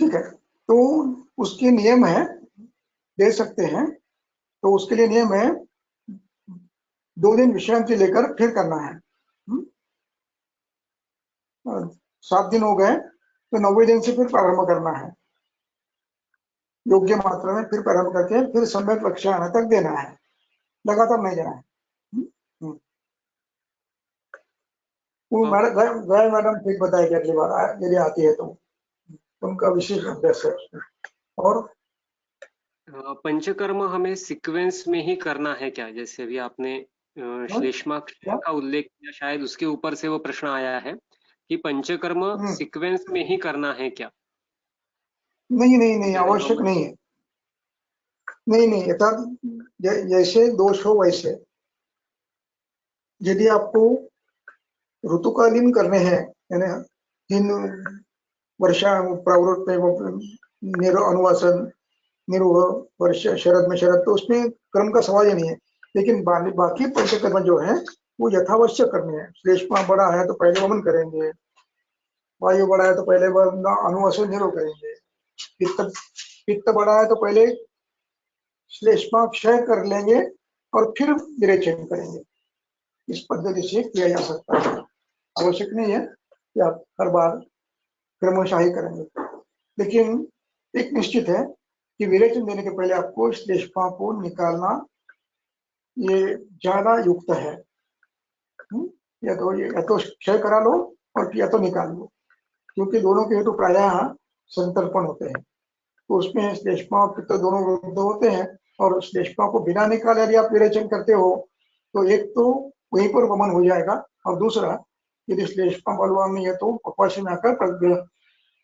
ठीक है, तो उसके नियम है, दे सकते हैं। तो उसके लिए नियम है 2 दिन विश्रांति लेकर फिर करना है। 7 दिन हो गए तो 90 दिन से फिर प्रारंभ करना है, योग्य मात्रा में फिर प्रारंभ करके फिर सम्यक लक्ष्य आने तक देना है, लगातार नहीं देना है। वो गए मैडम ठीक बताएगी अगली बार यदि आती है तो, उनका विशेष अभ्यास है। और पंचकर्म हमें सीक्वेंस में ही करना है क्या? जैसे अभी आपने श्लेष्माक्षर का उल्लेख किया, शायद उसके ऊपर से वो प्रश्न आया है कि पंचकर्म सीक्वेंस में ही करना है क्या? नहीं, आवश्यक नहीं है। नहीं, यथा जैसे दोष हो वैसे। यदि आपको ऋतुकालीन करने हैं, यानी हिंदू वर्षा प्रावृत में अनुवासन, निरोह, वर्ष शरद में शरद, तो उसमें क्रम का सवाल ही नहीं है। लेकिन बाकी पंचकर्म जो है वो यथावश्यक करने हैं। श्लेष्मा बड़ा है तो पहले वमन करेंगे, वायु बड़ा है तो पहले अनुवासन निरोह करेंगे, पित्त बड़ा है तो पहले श्लेष्मा क्षय कर लेंगे और फिर विरेचन करेंगे। इस पद्धति से किया जा सकता है। आवश्यक नहीं है कि आप हर बार क्रमशाही करेंगे, लेकिन एक निश्चित है कि विरेचन देने के पहले आपको श्लेष्मा को निकालना ये ज्यादा युक्त है। या तो क्षय करा लो और या तो निकाल लो, क्योंकि दोनों के हेतु प्रायः संतर्पण होते हैं। तो उसमें श्लेष्मा और पित्त दोनों रुद्ध होते हैं, और श्लेष्मा को बिना निकाले यदि आप विरेचन करते हो तो एक तो वहीं पर वमन हो जाएगा, और दूसरा यदि श्लेष्मा बलवान नहीं है तो कपाशी में आकर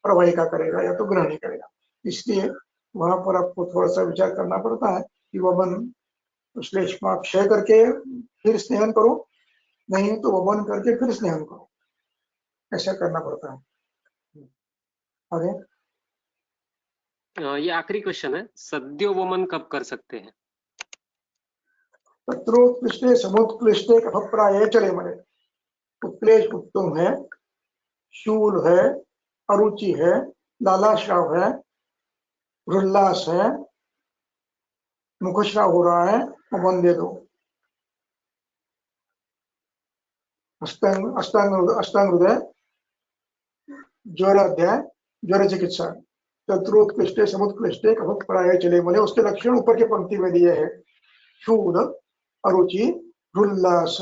प्रवाहिका करेगा या तो ग्रहणी करेगा। इसलिए वहां पर आपको थोड़ा सा विचार करना पड़ता है कि वमन श्लेष्मा क्षय करके फिर स्नेहन करो, नहीं तो वमन करके फिर स्नेहन करो, ऐसा करना पड़ता है। आगे ये आखिरी क्वेश्चन है, सद्यो वमन कब कर सकते हैं? तत्रोत्कृष्टे समुत्कृष्टे कफप्राये चले मरे। उत्क्लेश उत्तम है, शूल है, अरुचि है, लालाश्राव है, उल्लास है, मुखश्राव हो रहा है, वमन दे दो। अष्टांग हृदय, ज्वर अध्याय, ज्वर चिकित्सा। तत्रोत्कृष्टे समुत्कृष्टे कफप्राये चले मरे, उसके लक्षण ऊपर की पंक्ति में दिए हैं। शूल, अरुचि, उल्लास,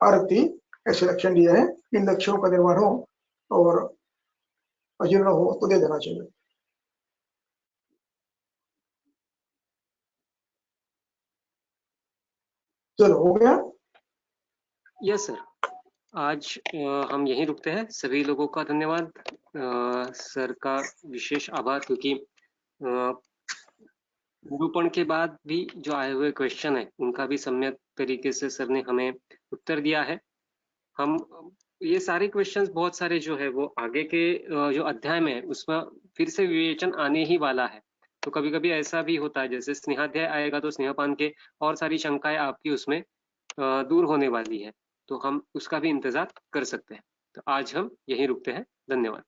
आरती, ऐसे लक्षण दिए हैं। इन लक्षणों का निर्माण हो और अजीर्ण हो तो दे देना चाहिए। चलो, हो गया? यस सर, आज हम यहीं रुकते हैं। सभी लोगों का धन्यवाद, सर का विशेष आभार, क्योंकि निरूपण के बाद भी जो आए हुए क्वेश्चन है उनका भी सम्यक तरीके से सर ने हमें उत्तर दिया है। हम ये सारे क्वेश्चंस बहुत सारे जो है वो आगे के जो अध्याय में है उसमें फिर से विवेचन आने ही वाला है। तो कभी कभी ऐसा भी होता है, जैसे स्नेहाध्याय आएगा तो स्नेहपान के और सारी शंकाएं आपकी उसमें दूर होने वाली है, तो हम उसका भी इंतजार कर सकते हैं। तो आज हम यहीं रुकते हैं। धन्यवाद।